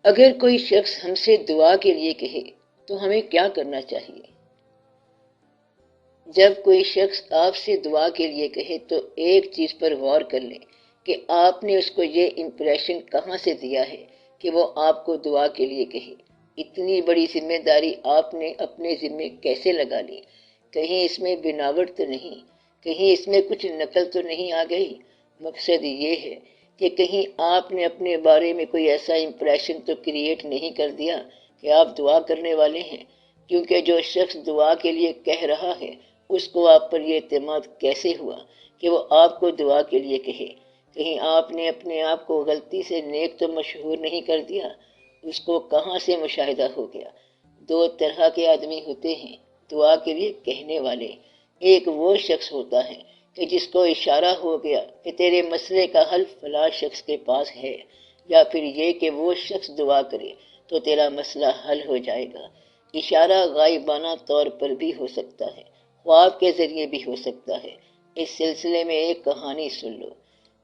اگر کوئی شخص ہم سے دعا کے لیے کہے تو ہمیں کیا کرنا چاہیے؟ جب کوئی شخص آپ سے دعا کے لیے کہے تو ایک چیز پر غور کر لیں کہ آپ نے اس کو یہ امپریشن کہاں سے دیا ہے کہ وہ آپ کو دعا کے لیے کہے۔ اتنی بڑی ذمہ داری آپ نے اپنے ذمے کیسے لگا لی؟ کہیں اس میں بناوٹ تو نہیں؟ کہیں اس میں کچھ نقل تو نہیں آ گئی؟ مقصد یہ ہے کہ کہیں آپ نے اپنے بارے میں کوئی ایسا امپریشن تو کریٹ نہیں کر دیا کہ آپ دعا کرنے والے ہیں، کیونکہ جو شخص دعا کے لیے کہہ رہا ہے اس کو آپ پر یہ اعتماد کیسے ہوا کہ وہ آپ کو دعا کے لیے کہے؟ کہیں آپ نے اپنے آپ کو غلطی سے نیک تو مشہور نہیں کر دیا؟ اس کو کہاں سے مشاہدہ ہو گیا؟ دو طرح کے آدمی ہوتے ہیں دعا کے لیے کہنے والے۔ ایک وہ شخص ہوتا ہے کہ جس کو اشارہ ہو گیا کہ تیرے مسئلے کا حل فلاں شخص کے پاس ہے، یا پھر یہ کہ وہ شخص دعا کرے تو تیرا مسئلہ حل ہو جائے گا۔ اشارہ غائبانہ طور پر بھی ہو سکتا ہے، خواب کے ذریعے بھی ہو سکتا ہے۔ اس سلسلے میں ایک کہانی سن لو۔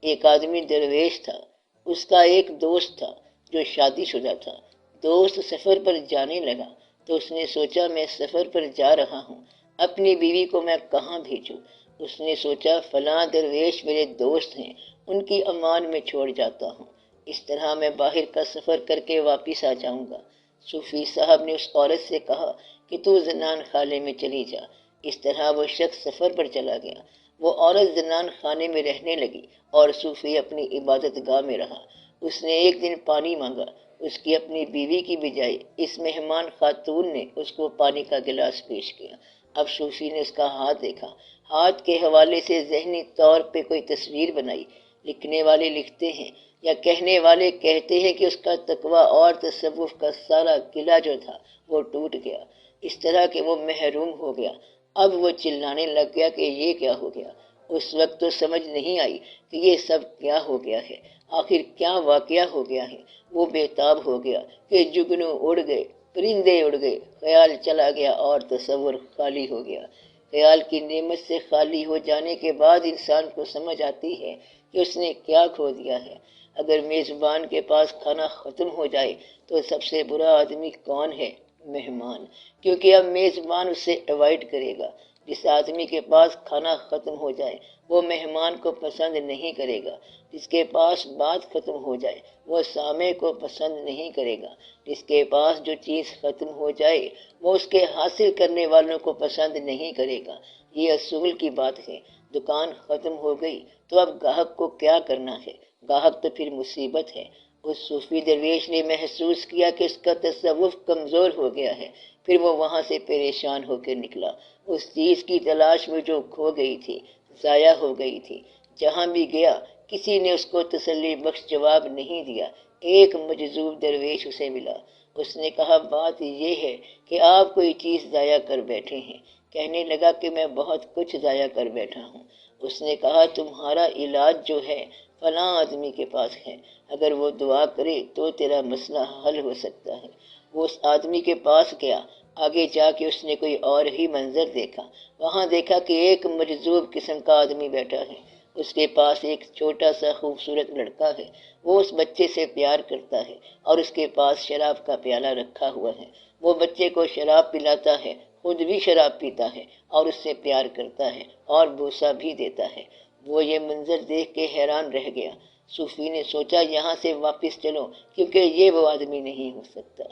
ایک آدمی درویش تھا، اس کا ایک دوست تھا جو شادی شدہ تھا۔ دوست سفر پر جانے لگا تو اس نے سوچا میں سفر پر جا رہا ہوں، اپنی بیوی کو میں کہاں بھیجوں؟ اس نے سوچا فلاں درویش میرے دوست ہیں، ان کی امان میں چھوڑ جاتا ہوں، اس طرح میں باہر کا سفر کر کے واپس آ جاؤں گا۔ صوفی صاحب نے اس عورت سے کہا کہ تو زنان خانے میں چلی جا۔ اس طرح وہ شخص سفر پر چلا گیا۔ وہ عورت زنان خانے میں رہنے لگی اور صوفی اپنی عبادت گاہ میں رہا۔ اس نے ایک دن پانی مانگا، اس کی اپنی بیوی کی بجائے اس مہمان خاتون نے اس کو پانی کا گلاس پیش کیا۔ اب صوفی نے اس کا ہاتھ دیکھا، ہاتھ کے حوالے سے ذہنی طور پہ کوئی تصویر بنائی۔ لکھنے والے لکھتے ہیں یا کہنے والے کہتے ہیں کہ اس کا تقویٰ اور تصوف کا سارا قلعہ جو تھا وہ ٹوٹ گیا، اس طرح کہ وہ محروم ہو گیا۔ اب وہ چلانے لگ گیا کہ یہ کیا ہو گیا۔ اس وقت تو سمجھ نہیں آئی کہ یہ سب کیا ہو گیا ہے، آخر کیا واقعہ ہو گیا ہے۔ وہ بے تاب ہو گیا کہ جگنو اڑ گئے، پرندے اڑ گئے، خیال چلا گیا اور تصور خالی ہو گیا۔ خیال کی نعمت سے خالی ہو جانے کے بعد انسان کو سمجھ آتی ہے کہ اس نے کیا کھو دیا ہے۔ اگر میزبان کے پاس کھانا ختم ہو جائے تو سب سے برا آدمی کون ہے؟ مہمان، کیونکہ اب میزبان اسے ایوائڈ کرے گا۔ جس آدمی کے پاس کھانا ختم ہو جائے وہ مہمان کو پسند نہیں کرے گا۔ جس کے پاس بات ختم ہو جائے وہ سامع کو پسند نہیں کرے گا۔ جس کے پاس جو چیز ختم ہو جائے وہ اس کے حاصل کرنے والوں کو پسند نہیں کرے گا۔ یہ اصول کی بات ہے۔ دکان ختم ہو گئی تو اب گاہک کو کیا کرنا ہے؟ گاہک تو پھر مصیبت ہے۔ اس صوفی درویش نے محسوس کیا کہ اس کا تصوف کمزور ہو گیا ہے، پھر وہ وہاں سے پریشان ہو کر نکلا۔ اس چیز کی تلاش میں جو کھو گئی تھی، ضائع ہو گئی تھی۔ جہاں بھی گیا کسی نے اس کو تسلی بخش جواب نہیں دیا۔ ایک مجذوب درویش اسے ملا۔ اس نے کہا بات یہ ہے کہ آپ کوئی چیز ضائع کر بیٹھے ہیں۔ کہنے لگا کہ میں بہت کچھ ضائع کر بیٹھا ہوں۔ اس نے کہا تمہارا علاج جو ہے فلاں آدمی کے پاس ہے، اگر وہ دعا کرے تو تیرا مسئلہ حل ہو سکتا ہے۔ وہ اس آدمی کے پاس گیا۔ آگے جا کے اس نے کوئی اور ہی منظر دیکھا۔ وہاں دیکھا کہ ایک مجذوب قسم کا آدمی بیٹھا ہے۔ اس کے پاس ایک چھوٹا سا خوبصورت لڑکا ہے۔ وہ اس بچے سے پیار کرتا ہے اور اس کے پاس شراب کا پیالہ رکھا ہوا ہے۔ وہ بچے کو شراب پلاتا ہے، خود بھی شراب پیتا ہے اور اس سے پیار کرتا ہے اور بوسہ بھی دیتا ہے۔ وہ یہ منظر دیکھ کے حیران رہ گیا۔ صوفی نے سوچا یہاں سے واپس چلو کیونکہ یہ وہ آدمی نہیں ہو سکتا۔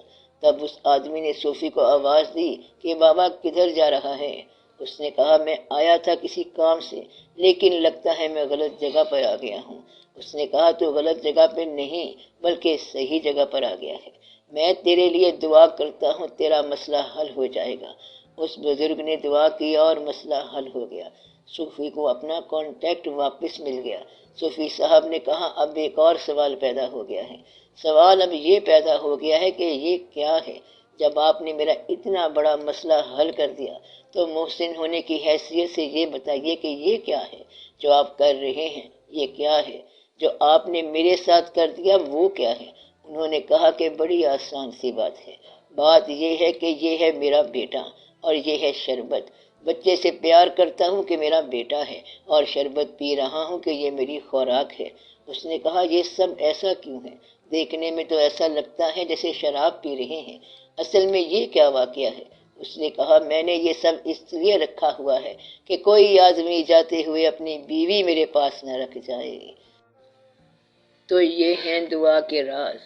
تب اس آدمی نے صوفی کو آواز دی کہ بابا کدھر جا رہا ہے؟ اس نے کہا میں آیا تھا کسی کام سے، لیکن لگتا ہے میں غلط جگہ پر آ گیا ہوں۔ اس نے کہا تو غلط جگہ پہ نہیں بلکہ صحیح جگہ پر آ گیا ہے۔ میں تیرے لیے دعا کرتا ہوں، تیرا مسئلہ حل ہو جائے گا۔ اس بزرگ نے دعا کی اور مسئلہ حل ہو گیا۔ صوفی کو اپنا کانٹیکٹ واپس مل گیا۔ صوفی صاحب نے کہا اب ایک اور سوال پیدا ہو گیا ہے۔ سوال اب یہ پیدا ہو گیا ہے کہ یہ کیا ہے؟ جب آپ نے میرا اتنا بڑا مسئلہ حل کر دیا تو محسن ہونے کی حیثیت سے یہ بتائیے کہ یہ کیا ہے جو آپ کر رہے ہیں؟ یہ کیا ہے جو آپ نے میرے ساتھ کر دیا وہ کیا ہے؟ انہوں نے کہا کہ بڑی آسان سی بات ہے۔ بات یہ ہے کہ یہ ہے میرا بیٹا اور یہ ہے شربت۔ بچے سے پیار کرتا ہوں کہ میرا بیٹا ہے اور شربت پی رہا ہوں کہ یہ میری خوراک ہے۔ اس نے کہا یہ سب ایسا کیوں ہے؟ دیکھنے میں تو ایسا لگتا ہے جیسے شراب پی رہے ہیں، اصل میں یہ کیا واقعہ ہے؟ اس نے کہا میں نے یہ سب اس لیے رکھا ہوا ہے کہ کوئی آدمی جاتے ہوئے اپنی بیوی میرے پاس نہ رکھ جائے۔ تو یہ ہیں دعا کے راز۔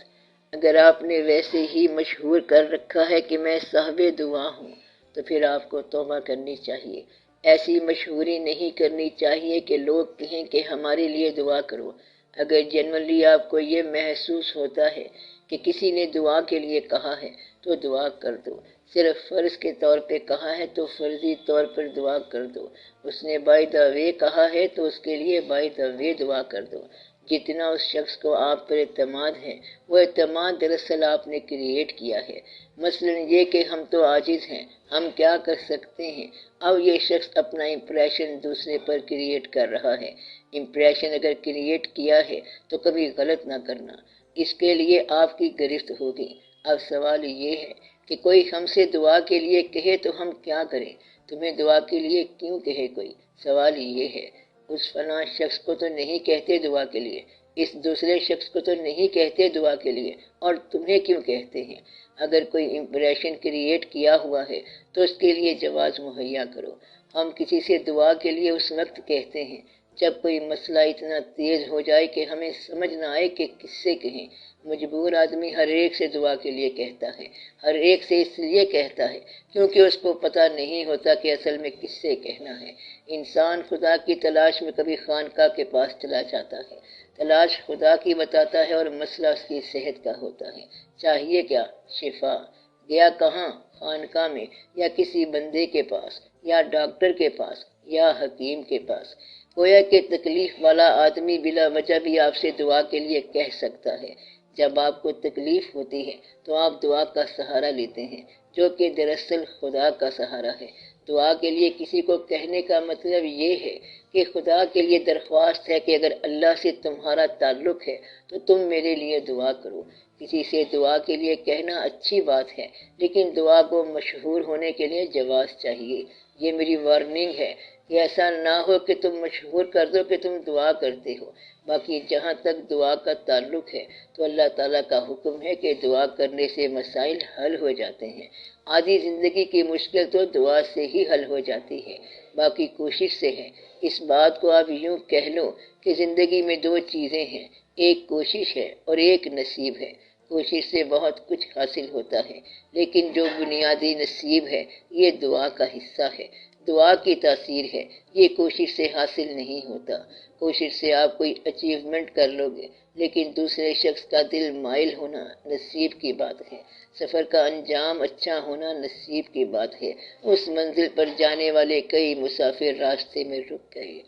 اگر آپ نے ویسے ہی مشہور کر رکھا ہے کہ میں صاحب دعا ہوں تو پھر آپ کو توبہ کرنی چاہیے۔ ایسی مشہوری نہیں کرنی چاہیے کہ لوگ کہیں کہ ہمارے لیے دعا کرو۔ اگر جنرلی آپ کو یہ محسوس ہوتا ہے کہ کسی نے دعا کے لیے کہا ہے تو دعا کر دو۔ صرف فرض کے طور پہ کہا ہے تو فرضی طور پر دعا کر دو۔ اس نے بائی دا وے کہا ہے تو اس کے لیے بائی دا وے دعا کر دو۔ جتنا اس شخص کو آپ پر اعتماد ہے وہ اعتماد دراصل آپ نے کریٹ کیا ہے۔ مثلا یہ کہ ہم تو عاجز ہیں، ہم کیا کر سکتے ہیں، اب یہ شخص اپنا امپریشن دوسرے پر کریٹ کر رہا ہے۔ امپریشن اگر کریٹ کیا ہے تو کبھی غلط نہ کرنا، اس کے لیے آپ کی گرفت ہوگی۔ اب سوال یہ ہے کہ کوئی ہم سے دعا کے لیے کہے تو ہم کیا کریں؟ تمہیں دعا کے لیے کیوں کہے کوئی؟ سوال یہ ہے، اس فلاں شخص کو تو نہیں کہتے دعا کے لیے، اس دوسرے شخص کو تو نہیں کہتے دعا کے لیے، اور تمہیں کیوں کہتے ہیں؟ اگر کوئی امپریشن کریٹ کیا ہوا ہے تو اس کے لیے جواز مہیا کرو۔ ہم کسی سے دعا کے لیے اس وقت کہتے ہیں جب کوئی مسئلہ اتنا تیز ہو جائے کہ ہمیں سمجھ نہ آئے کہ کس سے کہیں۔ مجبور آدمی ہر ایک سے دعا کے لیے کہتا ہے، ہر ایک سے اس لیے کہتا ہے کیونکہ اس کو پتہ نہیں ہوتا کہ اصل میں کس سے کہنا ہے۔ انسان خدا کی تلاش میں کبھی خانقاہ کے پاس چلا جاتا ہے، تلاش خدا کی بتاتا ہے اور مسئلہ اس کی صحت کا ہوتا ہے۔ چاہیے کیا؟ شفا۔ گیا کہاں؟ خانقاہ میں، یا کسی بندے کے پاس، یا ڈاکٹر کے پاس، یا حکیم کے پاس۔ گویا کہ تکلیف والا آدمی بلا وجہ بھی آپ سے دعا کے لیے کہہ سکتا ہے۔ جب آپ کو تکلیف ہوتی ہے تو آپ دعا کا سہارا لیتے ہیں جو کہ دراصل خدا کا سہارا ہے۔ دعا کے لیے کسی کو کہنے کا مطلب یہ ہے کہ خدا کے لیے درخواست ہے کہ اگر اللہ سے تمہارا تعلق ہے تو تم میرے لیے دعا کرو۔ کسی سے دعا کے لیے کہنا اچھی بات ہے، لیکن دعا کو مشہور ہونے کے لیے جواز چاہیے۔ یہ میری وارننگ ہے کہ ایسا نہ ہو کہ تم مشہور کر دو کہ تم دعا کرتے ہو۔ باقی جہاں تک دعا کا تعلق ہے تو اللہ تعالیٰ کا حکم ہے کہ دعا کرنے سے مسائل حل ہو جاتے ہیں۔ آدھی زندگی کی مشکل تو دعا سے ہی حل ہو جاتی ہے، باقی کوشش سے ہے۔ اس بات کو آپ یوں کہہ لو کہ زندگی میں دو چیزیں ہیں، ایک کوشش ہے اور ایک نصیب ہے۔ کوشش سے بہت کچھ حاصل ہوتا ہے، لیکن جو بنیادی نصیب ہے یہ دعا کا حصہ ہے، دعا کی تاثیر ہے، یہ کوشش سے حاصل نہیں ہوتا۔ کوشش سے آپ کوئی اچیومنٹ کر لو گے، لیکن دوسرے شخص کا دل مائل ہونا نصیب کی بات ہے۔ سفر کا انجام اچھا ہونا نصیب کی بات ہے۔ اس منزل پر جانے والے کئی مسافر راستے میں رک گئے۔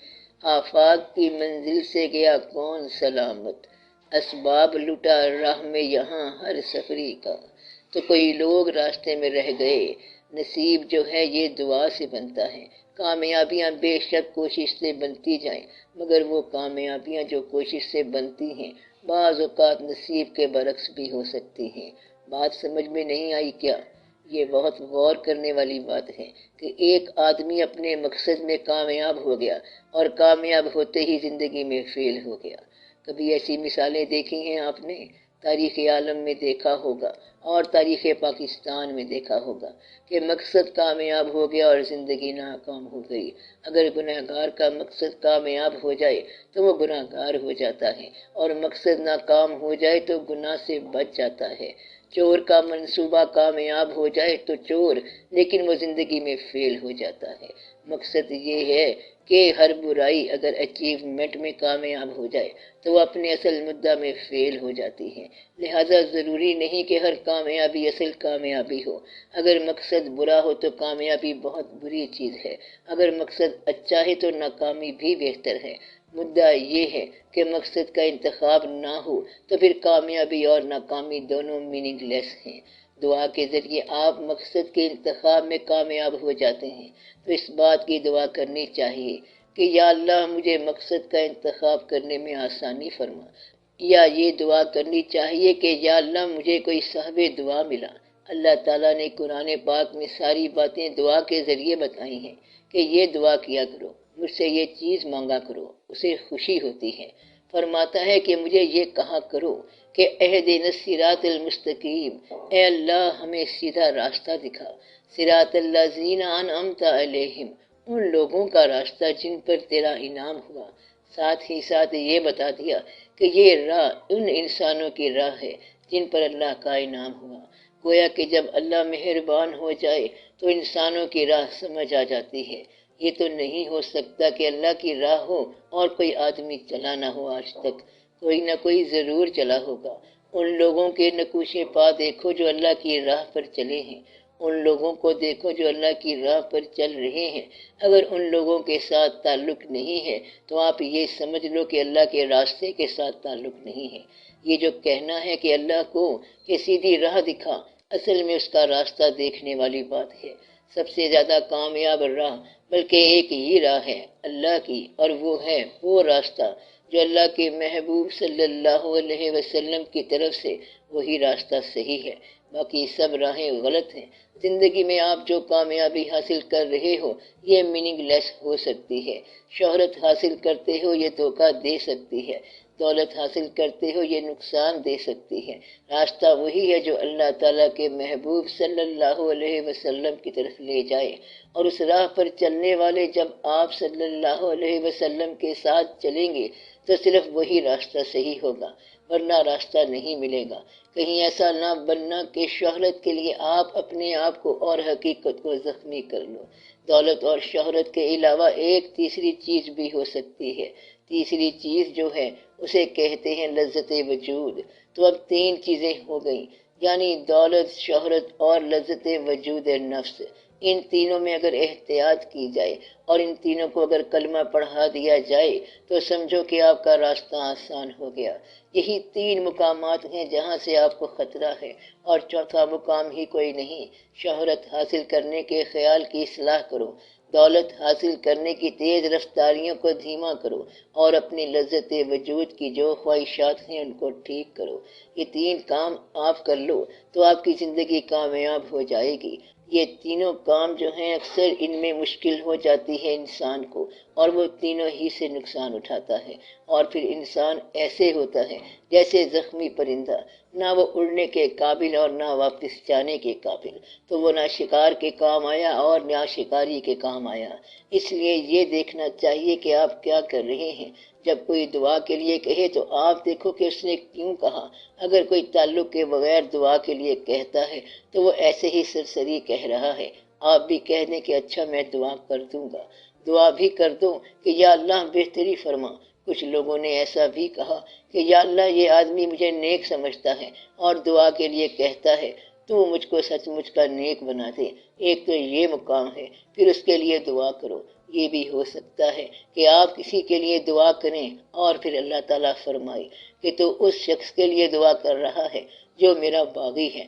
آفاق کی منزل سے گیا کون سلامت، اسباب لٹا راہ میں یہاں ہر سفری کا۔ تو کوئی لوگ راستے میں رہ گئے۔ نصیب جو ہے یہ دعا سے بنتا ہے۔ کامیابیاں بے شک کوشش سے بنتی جائیں، مگر وہ کامیابیاں جو کوشش سے بنتی ہیں بعض اوقات نصیب کے برعکس بھی ہو سکتی ہیں۔ بات سمجھ میں نہیں آئی کیا؟ یہ بہت غور کرنے والی بات ہے کہ ایک آدمی اپنے مقصد میں کامیاب ہو گیا اور کامیاب ہوتے ہی زندگی میں فیل ہو گیا۔ کبھی ایسی مثالیں دیکھی ہیں آپ نے؟ تاریخ عالم میں دیکھا ہوگا اور تاریخ پاکستان میں دیکھا ہوگا کہ مقصد کامیاب ہو گیا اور زندگی ناکام ہو گئی۔ اگر گنہگار کا مقصد کامیاب ہو جائے تو وہ گنہگار ہو جاتا ہے، اور مقصد ناکام ہو جائے تو گناہ سے بچ جاتا ہے۔ چور کا منصوبہ کامیاب ہو جائے تو چور، لیکن وہ زندگی میں فیل ہو جاتا ہے۔ مقصد یہ ہے کہ ہر برائی اگر اچیومنٹ میں کامیاب ہو جائے تو وہ اپنے اصل مدعا میں فیل ہو جاتی ہے۔ لہذا ضروری نہیں کہ ہر کامیابی اصل کامیابی ہو۔ اگر مقصد برا ہو تو کامیابی بہت بری چیز ہے، اگر مقصد اچھا ہے تو ناکامی بھی بہتر ہے۔ مدعا یہ ہے کہ مقصد کا انتخاب نہ ہو تو پھر کامیابی اور ناکامی دونوں میننگ لیس ہیں۔ دعا کے ذریعے آپ مقصد کے انتخاب میں کامیاب ہو جاتے ہیں تو اس بات کی دعا کرنی چاہیے کہ یا اللہ مجھے مقصد کا انتخاب کرنے میں آسانی فرما، یا یہ دعا کرنی چاہیے کہ یا اللہ مجھے کوئی صاحب دعا ملا۔ اللہ تعالیٰ نے قرآن پاک میں ساری باتیں دعا کے ذریعے بتائی ہیں کہ یہ دعا کیا کرو، مجھ سے یہ چیز مانگا کرو، اسے خوشی ہوتی ہے۔ فرماتا ہے کہ مجھے یہ کہا کرو کہ اہدنا الصراط المستقیم، اے اللہ ہمیں سیدھا راستہ دکھا، صراط الذین انعمت علیہم، ان لوگوں کا راستہ جن پر تیرا انعام ہوا۔ ساتھ ہی ساتھ یہ بتا دیا کہ یہ راہ ان انسانوں کی راہ ہے جن پر اللہ کا انعام ہوا۔ گویا کہ جب اللہ مہربان ہو جائے تو انسانوں کی راہ سمجھ آ جاتی ہے۔ یہ تو نہیں ہو سکتا کہ اللہ کی راہ ہو اور کوئی آدمی چلا نہ ہو، آج تک کوئی نہ کوئی ضرور چلا ہوگا۔ ان لوگوں کے نقوش پا دیکھو جو اللہ کی راہ پر چلے ہیں، ان لوگوں کو دیکھو جو اللہ کی راہ پر چل رہے ہیں۔ اگر ان لوگوں کے ساتھ تعلق نہیں ہے تو آپ یہ سمجھ لو کہ اللہ کے راستے کے ساتھ تعلق نہیں ہے۔ یہ جو کہنا ہے کہ اللہ کو کہ سیدھی راہ دکھا، اصل میں اس کا راستہ دیکھنے والی بات ہے۔ سب سے زیادہ کامیاب راہ بلکہ ایک ہی راہ ہے اللہ کی، اور وہ ہے وہ راستہ جو اللہ کے محبوب صلی اللہ علیہ وسلم کی طرف سے، وہی راستہ صحیح ہے، باقی سب راہیں غلط ہیں۔ زندگی میں آپ جو کامیابی حاصل کر رہے ہو یہ میننگ لیس ہو سکتی ہے، شہرت حاصل کرتے ہو یہ دھوکہ دے سکتی ہے، دولت حاصل کرتے ہو یہ نقصان دے سکتی ہے۔ راستہ وہی ہے جو اللہ تعالیٰ کے محبوب صلی اللہ علیہ وسلم کی طرف لے جائے، اور اس راہ پر چلنے والے جب آپ صلی اللہ علیہ وسلم کے ساتھ چلیں گے تو صرف وہی راستہ صحیح ہوگا، ورنہ راستہ نہیں ملے گا۔ کہیں ایسا نہ بننا کہ شہرت کے لیے آپ اپنے آپ کو اور حقیقت کو زخمی کر لو۔ دولت اور شہرت کے علاوہ ایک تیسری چیز بھی ہو سکتی ہے، تیسری چیز جو ہے اسے کہتے ہیں لذت وجود۔ تو اب تین چیزیں ہو گئیں، یعنی دولت، شہرت اور لذت وجود نفس۔ ان تینوں میں اگر احتیاط کی جائے اور ان تینوں کو اگر کلمہ پڑھا دیا جائے تو سمجھو کہ آپ کا راستہ آسان ہو گیا۔ یہی تین مقامات ہیں جہاں سے آپ کو خطرہ ہے، اور چوتھا مقام ہی کوئی نہیں۔ شہرت حاصل کرنے کے خیال کی اصلاح کرو، دولت حاصل کرنے کی تیز رفتاریوں کو دھیما کرو، اور اپنی لذت وجود کی جو خواہشات ہیں ان کو ٹھیک کرو۔ یہ تین کام آپ کر لو تو آپ کی زندگی کامیاب ہو جائے گی۔ یہ تینوں کام جو ہیں اکثر ان میں مشکل ہو جاتی ہے انسان کو، اور وہ تینوں ہی سے نقصان اٹھاتا ہے، اور پھر انسان ایسے ہوتا ہے جیسے زخمی پرندہ، نہ وہ اڑنے کے قابل اور نہ واپس جانے کے قابل۔ تو وہ نہ شکار کے کام آیا اور نہ شکاری کے کام آیا۔ اس لیے یہ دیکھنا چاہیے کہ آپ کیا کر رہے ہیں۔ جب کوئی دعا کے لیے کہے تو آپ دیکھو کہ اس نے کیوں کہا۔ اگر کوئی تعلق کے بغیر دعا کے لیے کہتا ہے تو وہ ایسے ہی سرسری کہہ رہا ہے۔ آپ بھی کہہ دیں کہ اچھا میں دعا کر دوں گا، دعا بھی کر دو کہ یا اللہ بہتری فرما۔ کچھ لوگوں نے ایسا بھی کہا کہ یا اللہ یہ آدمی مجھے نیک سمجھتا ہے اور دعا کے لیے کہتا ہے تو مجھ کو سچ مچ کا نیک بنا دے۔ ایک تو یہ مقام ہے، پھر اس کے لیے دعا کرو۔ یہ بھی ہو سکتا ہے کہ آپ کسی کے لیے دعا کریں اور پھر اللہ تعالیٰ فرمائے کہ تو اس شخص کے لیے دعا کر رہا ہے جو میرا باغی ہے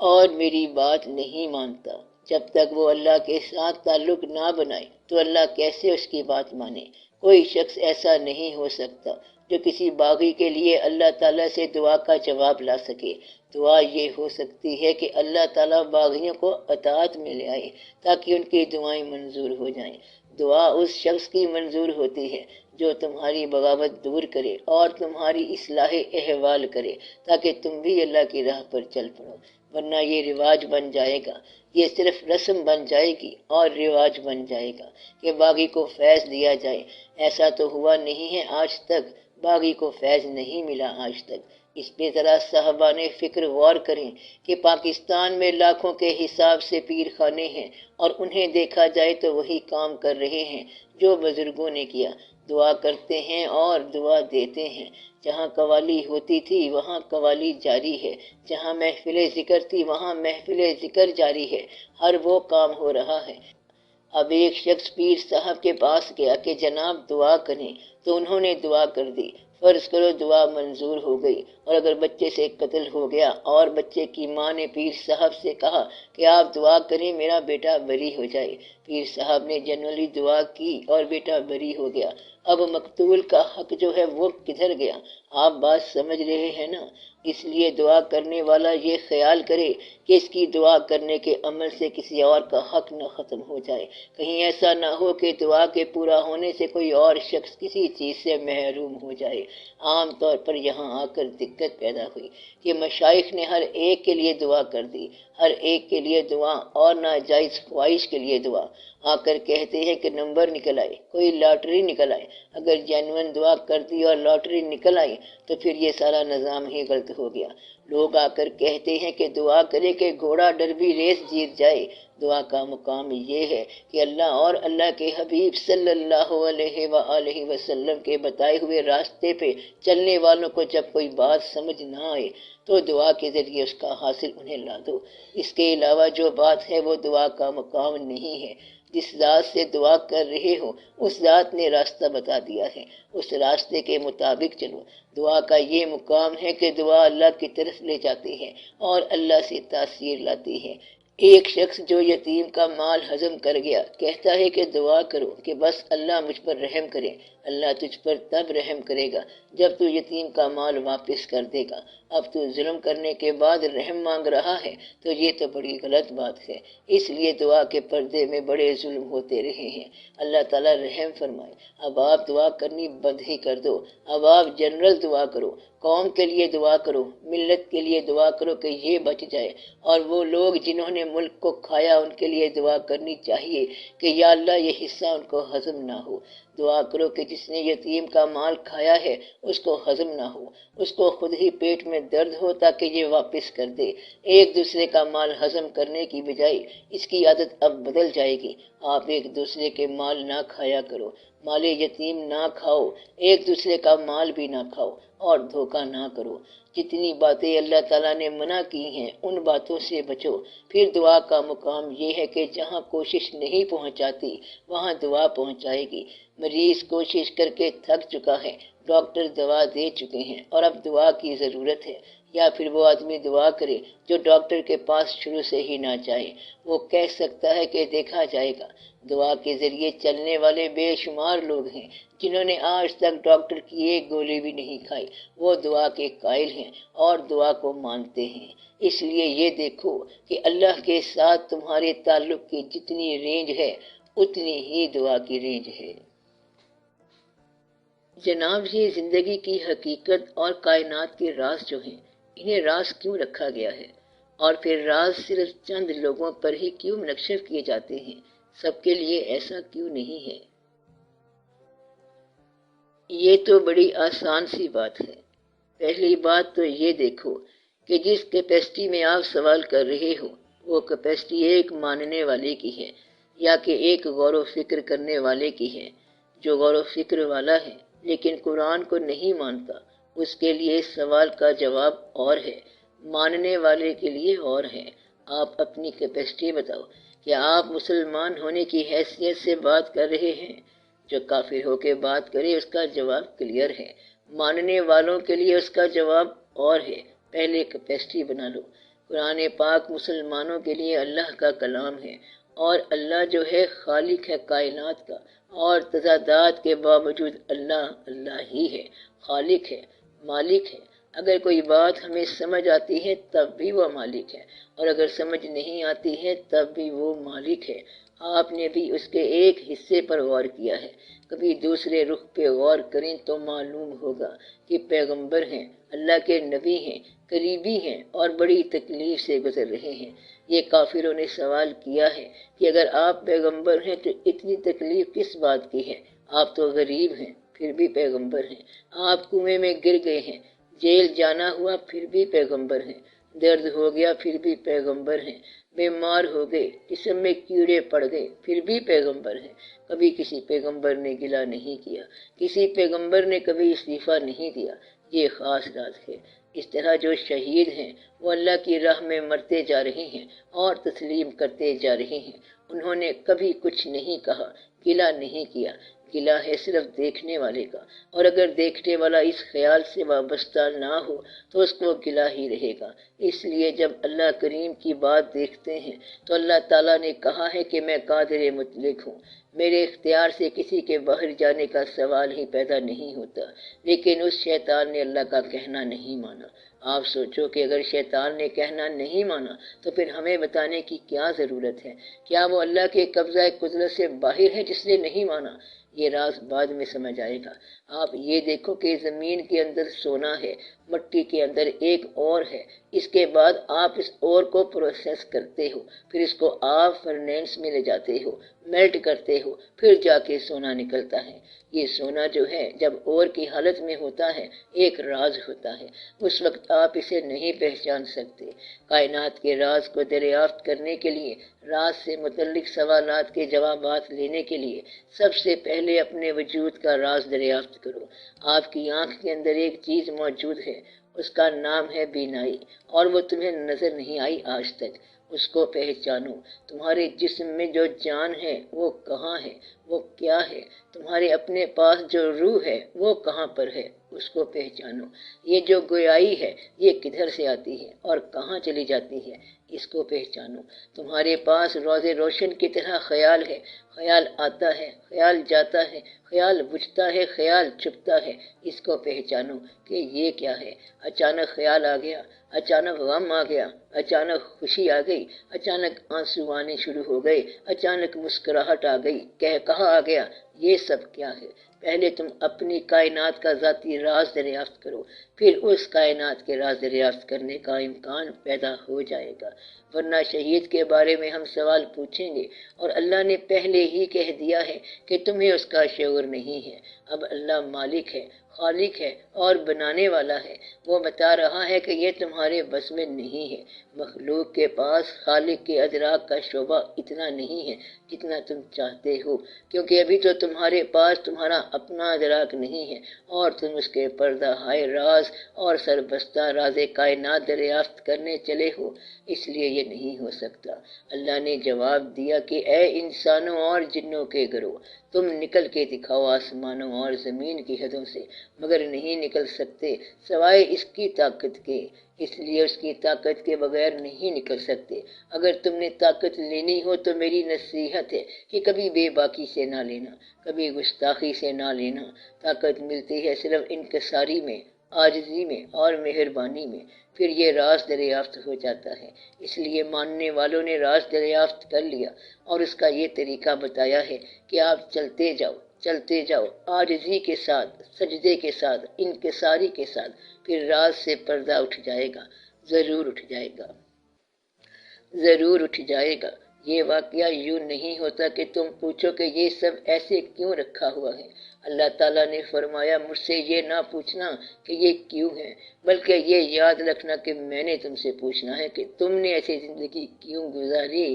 اور میری بات نہیں مانتا۔ جب تک وہ اللہ کے ساتھ تعلق نہ بنائے تو اللہ کیسے اس کی بات مانے؟ کوئی شخص ایسا نہیں ہو سکتا جو کسی باغی کے لیے اللہ تعالیٰ سے دعا کا جواب لا سکے۔ دعا یہ ہو سکتی ہے کہ اللہ تعالیٰ باغیوں کو اطاعت میں لے آئے تاکہ ان کی دعائیں منظور ہو جائیں۔ دعا اس شخص کی منظور ہوتی ہے جو تمہاری بغاوت دور کرے اور تمہاری اصلاح احوال کرے تاکہ تم بھی اللہ کی راہ پر چل پڑو، ورنہ یہ رواج بن جائے گا، یہ صرف رسم بن جائے گی اور رواج بن جائے گا کہ باغی کو فیض دیا جائے۔ ایسا تو ہوا نہیں ہے آج تک، باغی کو فیض نہیں ملا آج تک۔ اس پہ ذرا صاحبان فکر غور کریں کہ پاکستان میں لاکھوں کے حساب سے پیر خانے ہیں اور انہیں دیکھا جائے تو وہی کام کر رہے ہیں جو بزرگوں نے کیا، دعا کرتے ہیں اور دعا دیتے ہیں۔ جہاں قوالی ہوتی تھی وہاں قوالی جاری ہے، جہاں محفل ذکر تھی وہاں محفل ذکر جاری ہے، ہر وہ کام ہو رہا ہے۔ اب ایک شخص پیر صاحب کے پاس گیا کہ جناب دعا کریں، تو انہوں نے دعا کر دی۔ فرض کرو دعا منظور ہو گئی، اور اگر بچے سے قتل ہو گیا اور بچے کی ماں نے پیر صاحب سے کہا کہ آپ دعا کریں میرا بیٹا بری ہو جائے، پیر صاحب نے جنرلی دعا کی اور بیٹا بری ہو گیا۔ اب مقتول کا حق جو ہے وہ کدھر گیا؟ آپ بات سمجھ رہے ہیں نا؟ اس لیے دعا کرنے والا یہ خیال کرے کہ اس کی دعا کرنے کے عمل سے کسی اور کا حق نہ ختم ہو جائے، کہیں ایسا نہ ہو کہ دعا کے پورا ہونے سے کوئی اور شخص کسی چیز سے محروم ہو جائے۔ عام طور پر یہاں آ کر دقت پیدا ہوئی کہ مشائخ نے ہر ایک کے لیے دعا کر دی، ہر ایک کے لیے دعا اور ناجائز خواہش کے لیے دعا۔ آ کر کہتے ہیں کہ نمبر نکل آئے، کوئی لاٹری نکل آئے۔ اگر جینوئن دعا کر دی اور لاٹری نکل آئی تو پھر یہ سارا نظام ہی غلط ہو گیا۔ لوگ آ کر کہتے ہیں کہ دعا کرے کہ گھوڑا ڈربی ریس جیت جائے۔ دعا کا مقام یہ ہے کہ اللہ اور اللہ کے حبیب صلی اللہ علیہ وآلہ وسلم کے بتائے ہوئے راستے پہ چلنے والوں کو جب کوئی بات سمجھ نہ آئے تو دعا کے ذریعے اس کا حاصل انہیں لا دو۔ اس کے علاوہ جو بات ہے وہ دعا کا مقام نہیں ہے۔ جس ذات سے دعا کر رہے ہو اس ذات نے راستہ بتا دیا ہے، اس راستے کے مطابق چلو۔ دعا کا یہ مقام ہے کہ دعا اللہ کی طرف لے جاتی ہے اور اللہ سے تاثیر لاتی ہے۔ ایک شخص جو یتیم کا مال ہضم کر گیا کہتا ہے کہ دعا کرو کہ بس اللہ مجھ پر رحم کرے۔ اللہ تجھ پر تب رحم کرے گا جب تو یتیم کا مال واپس کر دے گا۔ اب تو ظلم کرنے کے بعد رحم مانگ رہا ہے تو یہ تو بڑی غلط بات ہے۔ اس لیے دعا کے پردے میں بڑے ظلم ہوتے رہے ہیں۔ اللہ تعالیٰ رحم فرمائے۔ اب آپ دعا کرنی بند ہی کر دو۔ اب آپ جنرل دعا کرو، قوم کے لیے دعا کرو، ملت کے لیے دعا کرو کہ یہ بچ جائے، اور وہ لوگ جنہوں نے ملک کو کھایا ان کے لیے دعا کرنی چاہیے کہ یا اللہ یہ حصہ ان کو ہضم نہ ہو۔ دعا کرو کہ جس نے یتیم کا مال کھایا ہے اس کو ہضم نہ ہو، اس کو خود ہی پیٹ میں درد ہو تاکہ یہ واپس کر دے۔ ایک دوسرے کا مال ہضم کرنے کی بجائے اس کی عادت اب بدل جائے گی۔ آپ ایک دوسرے کے مال نہ کھایا کرو، مال یتیم نہ کھاؤ، ایک دوسرے کا مال بھی نہ کھاؤ اور دھوکہ نہ کرو۔ جتنی باتیں اللہ تعالیٰ نے منع کی ہیں ان باتوں سے بچو۔ پھر دعا کا مقام یہ ہے کہ جہاں کوشش نہیں پہنچاتی وہاں دعا پہنچائے گی۔ مریض کوشش کر کے تھک چکا ہے، ڈاکٹر دوا دے چکے ہیں اور اب دعا کی ضرورت ہے، یا پھر وہ آدمی دعا کرے جو ڈاکٹر کے پاس شروع سے ہی نہ جائے۔ وہ کہہ سکتا ہے کہ دیکھا جائے گا۔ دعا کے ذریعے چلنے والے بے شمار لوگ ہیں جنہوں نے آج تک ڈاکٹر کی ایک گولی بھی نہیں کھائی۔ وہ دعا کے قائل ہیں اور دعا کو مانتے ہیں۔ اس لیے یہ دیکھو کہ اللہ کے ساتھ تمہارے تعلق کی جتنی رینج ہے اتنی ہی دعا کی رینج ہے۔ جناب، یہ زندگی کی حقیقت اور کائنات کے راز جو ہیں انہیں راز کیوں رکھا گیا ہے؟ اور پھر راز صرف چند لوگوں پر ہی کیوں منکشف کیے جاتے ہیں؟ سب کے لیے ایسا کیوں نہیں ہے؟ یہ تو بڑی آسان سی بات ہے۔ پہلی بات تو یہ دیکھو کہ جس کیپیسٹی میں آپ سوال کر رہے ہو وہ کیپیسٹی ایک ماننے والے کی ہے یا کہ ایک غور و فکر کرنے والے کی ہے۔ جو غور و فکر والا ہے لیکن قرآن کو نہیں مانتا اس کے لیے اس سوال کا جواب اور ہے، ماننے والے کے لیے اور ہے۔ آپ اپنی کیپیسٹی بتاؤ کہ آپ مسلمان ہونے کی حیثیت سے بات کر رہے ہیں؟ جو کافر ہو کے بات کرے اس کا جواب کلیئر ہے، ماننے والوں کے لیے اس کا جواب اور ہے۔ پہلے کیپیسٹی بنا لو۔ قرآن پاک مسلمانوں کے لیے اللہ کا کلام ہے، اور اللہ جو ہے خالق ہے کائنات کا، اور تضادات کے باوجود اللہ اللہ ہی ہے، خالق ہے، مالک ہے۔ اگر کوئی بات ہمیں سمجھ آتی ہے تب بھی وہ مالک ہے، اور اگر سمجھ نہیں آتی ہے تب بھی وہ مالک ہے۔ آپ نے بھی اس کے ایک حصے پر غور کیا ہے، کبھی دوسرے رخ پہ غور کریں تو معلوم ہوگا کہ پیغمبر ہیں، اللہ کے نبی ہیں، قریبی ہیں اور بڑی تکلیف سے گزر رہے ہیں۔ یہ کافروں نے سوال کیا ہے کہ اگر آپ پیغمبر ہیں تو اتنی تکلیف کس بات کی ہے؟ آپ تو غریب ہیں پھر بھی پیغمبر ہیں، آپ کنویں میں گر گئے ہیں، جیل جانا ہوا پھر بھی پیغمبر ہیں، درد ہو گیا پھر بھی پیغمبر ہیں، بیمار ہو گئے، جسم میں کیڑے پڑ گئے پھر بھی پیغمبر ہیں۔ کبھی کسی پیغمبر نے گلہ نہیں کیا، کسی پیغمبر نے کبھی استعفیٰ نہیں دیا۔ یہ خاص راز ہے۔ اس طرح جو شہید ہیں وہ اللہ کی راہ میں مرتے جا رہے ہیں اور تسلیم کرتے جا رہے ہیں، انہوں نے کبھی کچھ نہیں کہا، گلہ نہیں کیا، گلہ ہے صرف دیکھنے والے کا، اور اگر دیکھنے والا اس خیال سے وابستہ نہ ہو تو اس کو گلہ ہی رہے گا۔ اس لیے جب اللہ کریم کی بات دیکھتے ہیں تو اللہ تعالیٰ نے کہا ہے کہ میں قادر مطلق ہوں، میرے اختیار سے کسی کے باہر جانے کا سوال ہی پیدا نہیں ہوتا، لیکن اس شیطان نے اللہ کا کہنا نہیں مانا۔ آپ سوچو کہ اگر شیطان نے کہنا نہیں مانا تو پھر ہمیں بتانے کی کیا ضرورت ہے؟ کیا وہ اللہ کے قبضہ قدرت سے باہر ہے جس نے نہیں مانا؟ یہ راز بعد میں سمجھ آئے گا۔ آپ یہ دیکھو کہ زمین کے اندر سونا ہے، مٹی کے اندر ایک اور ہے، اس کے بعد آپ اس اور کو پروسیس کرتے ہو، پھر اس کو آپ فرنینس میں لے جاتے ہو، میلٹ کرتے ہو، پھر جا کے سونا نکلتا ہے۔ یہ سونا جو ہے جب اور کی حالت میں ہوتا ہے ایک راز ہوتا ہے، اس وقت آپ اسے نہیں پہچان سکتے۔ کائنات کے راز کو دریافت کرنے کے لیے، راز سے متعلق سوالات کے جوابات لینے کے لیے سب سے پہلے اپنے وجود کا راز دریافت کرو۔ آپ کی آنکھ کے اندر ایک چیز موجود ہے، اس کا نام ہے بینائی، اور وہ تمہیں نظر نہیں آئی آج تک۔ اس کو پہچانو۔ تمہارے جسم میں جو جان ہے وہ کہاں ہے، وہ کیا ہے؟ تمہارے اپنے پاس جو روح ہے وہ کہاں پر ہے، اس کو پہچانو۔ یہ جو گویائی ہے یہ کدھر سے آتی ہے اور کہاں چلی جاتی ہے، اس کو پہچانو۔ تمہارے پاس روز روشن کی طرح خیال ہے، خیال آتا ہے، خیال جاتا ہے، خیال بجھتا ہے، خیال چھپتا ہے، اس کو پہچانو کہ یہ کیا ہے۔ اچانک خیال آ گیا، اچانک غم آ گیا، اچانک خوشی آ گئی، اچانک آنسو آنے شروع ہو گئے، اچانک مسکراہٹ آ گئی، کہا آ گیا، یہ سب کیا ہے؟ پہلے تم اپنی کائنات کا ذاتی راز دریافت کرو، پھر اس کائنات کے راز دریافت کرنے کا امکان پیدا ہو جائے گا۔ ورنہ شہید کے بارے میں ہم سوال پوچھیں گے اور اللہ نے پہلے ہی کہہ دیا ہے کہ تمہیں اس کا شعور نہیں ہے۔ اب اللہ مالک ہے، خالق ہے اور بنانے والا ہے، وہ بتا رہا ہے کہ یہ تمہارے بس میں نہیں ہے۔ مخلوق کے پاس خالق کے ادراک کا شعبہ اتنا نہیں ہے جتنا تم چاہتے ہو، کیونکہ ابھی تو تمہارے پاس تمہارا اپنا ادراک نہیں ہے اور تم اس کے پردہ ہائے راز اور سربستہ راز کائنات دریافت کرنے چلے ہو، اس لیے یہ نہیں ہو سکتا۔ اللہ نے جواب دیا کہ اے انسانوں اور جنوں کے گروہ، تم نکل کے دکھاؤ آسمانوں اور زمین کی حدوں سے، مگر نہیں نکل سکتے سوائے اس کی طاقت کے، اس لیے اس کی طاقت کے بغیر نہیں نکل سکتے۔ اگر تم نے طاقت لینی ہو تو میری نصیحت ہے کہ کبھی بے باکی سے نہ لینا، کبھی گستاخی سے نہ لینا۔ طاقت ملتی ہے صرف انکساری میں، عاجزی میں اور مہربانی میں، پھر یہ راز دریافت ہو جاتا ہے۔ اس لیے ماننے والوں نے راز دریافت کر لیا اور اس کا یہ طریقہ بتایا ہے کہ آپ چلتے جاؤ عاجزی کے ساتھ، سجدے کے ساتھ، انکساری کے ساتھ، پھر راز سے پردہ اٹھ جائے گا، ضرور اٹھ جائے گا، ضرور اٹھ جائے گا۔ یہ واقعہ یوں نہیں ہوتا کہ تم پوچھو کہ یہ سب ایسے کیوں رکھا ہوا ہے۔ اللہ تعالیٰ نے فرمایا مجھ سے یہ نہ پوچھنا کہ یہ کیوں ہے، بلکہ یہ یاد رکھنا کہ میں نے تم سے پوچھنا ہے کہ تم نے ایسی زندگی کیوں گزاری۔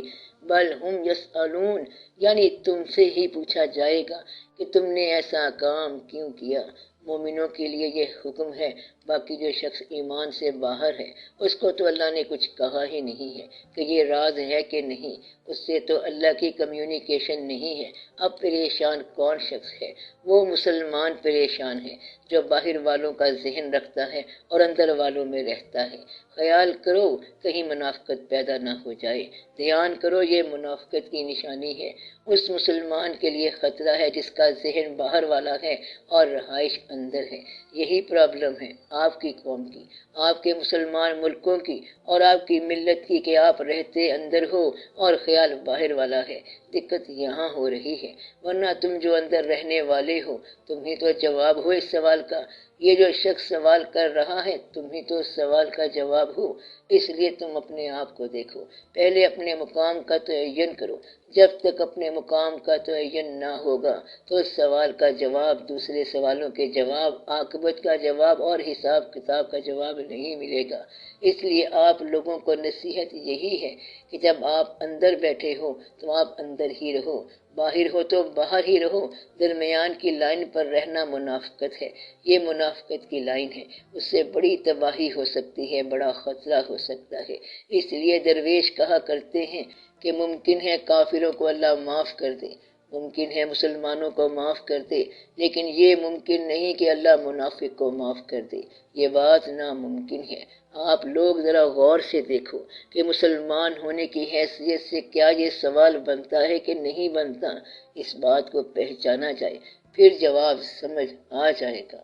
بل ہم یسألون، یعنی تم سے ہی پوچھا جائے گا کہ تم نے ایسا کام کیوں کیا۔ مومنوں کے لیے یہ حکم ہے، باقی جو شخص ایمان سے باہر ہے اس کو تو اللہ نے کچھ کہا ہی نہیں ہے کہ یہ راز ہے کہ نہیں، اس سے تو اللہ کی کمیونیکیشن نہیں ہے۔ اب پریشان کون شخص ہے؟ وہ مسلمان پریشان ہے جو باہر والوں کا ذہن رکھتا ہے اور اندر والوں میں رہتا ہے۔ خیال کرو کہیں منافقت پیدا نہ ہو جائے، دھیان کرو یہ منافقت کی نشانی ہے۔ اس مسلمان کے لیے خطرہ ہے جس کا ذہن باہر والا ہے اور رہائش اندر ہے۔ یہی پرابلم ہے آپ کی قوم کی، آپ کے مسلمان ملکوں کی اور آپ کی ملت کی کہ آپ رہتے اندر ہو اور خیال باہر والا ہے۔ دقت یہاں ہو رہی ہے، ورنہ تم جو اندر رہنے والے ہو تم ہی تو جواب ہو اس سوال کا۔ یہ جو شخص سوال کر رہا ہے تم ہی تو سوال کا جواب ہو، اس لیے تم اپنے آپ کو دیکھو، پہلے اپنے مقام کا تعین کرو۔ جب تک اپنے مقام کا تعین نہ ہوگا تو سوال کا جواب، دوسرے سوالوں کے جواب، عاقبت کا جواب اور حساب کتاب کا جواب نہیں ملے گا۔ اس لیے آپ لوگوں کو نصیحت یہی ہے کہ جب آپ اندر بیٹھے ہو تو آپ اندر ہی رہو، باہر ہو تو باہر ہی رہو۔ درمیان کی لائن پر رہنا منافقت ہے، یہ منافقت کی لائن ہے، اس سے بڑی تباہی ہو سکتی ہے، بڑا خطرہ ہو سکتا ہے۔ اس لیے درویش کہا کرتے ہیں کہ ممکن ہے کافروں کو اللہ معاف کر دے ممکن ہے مسلمانوں کو معاف کر دے، لیکن یہ ممکن نہیں کہ اللہ منافق کو معاف کر دے، یہ بات ناممکن ہے۔ آپ لوگ ذرا غور سے دیکھو کہ مسلمان ہونے کی حیثیت سے کیا یہ سوال بنتا ہے کہ نہیں بنتا۔ اس بات کو پہچانا جائے، پھر جواب سمجھ آ جائے گا۔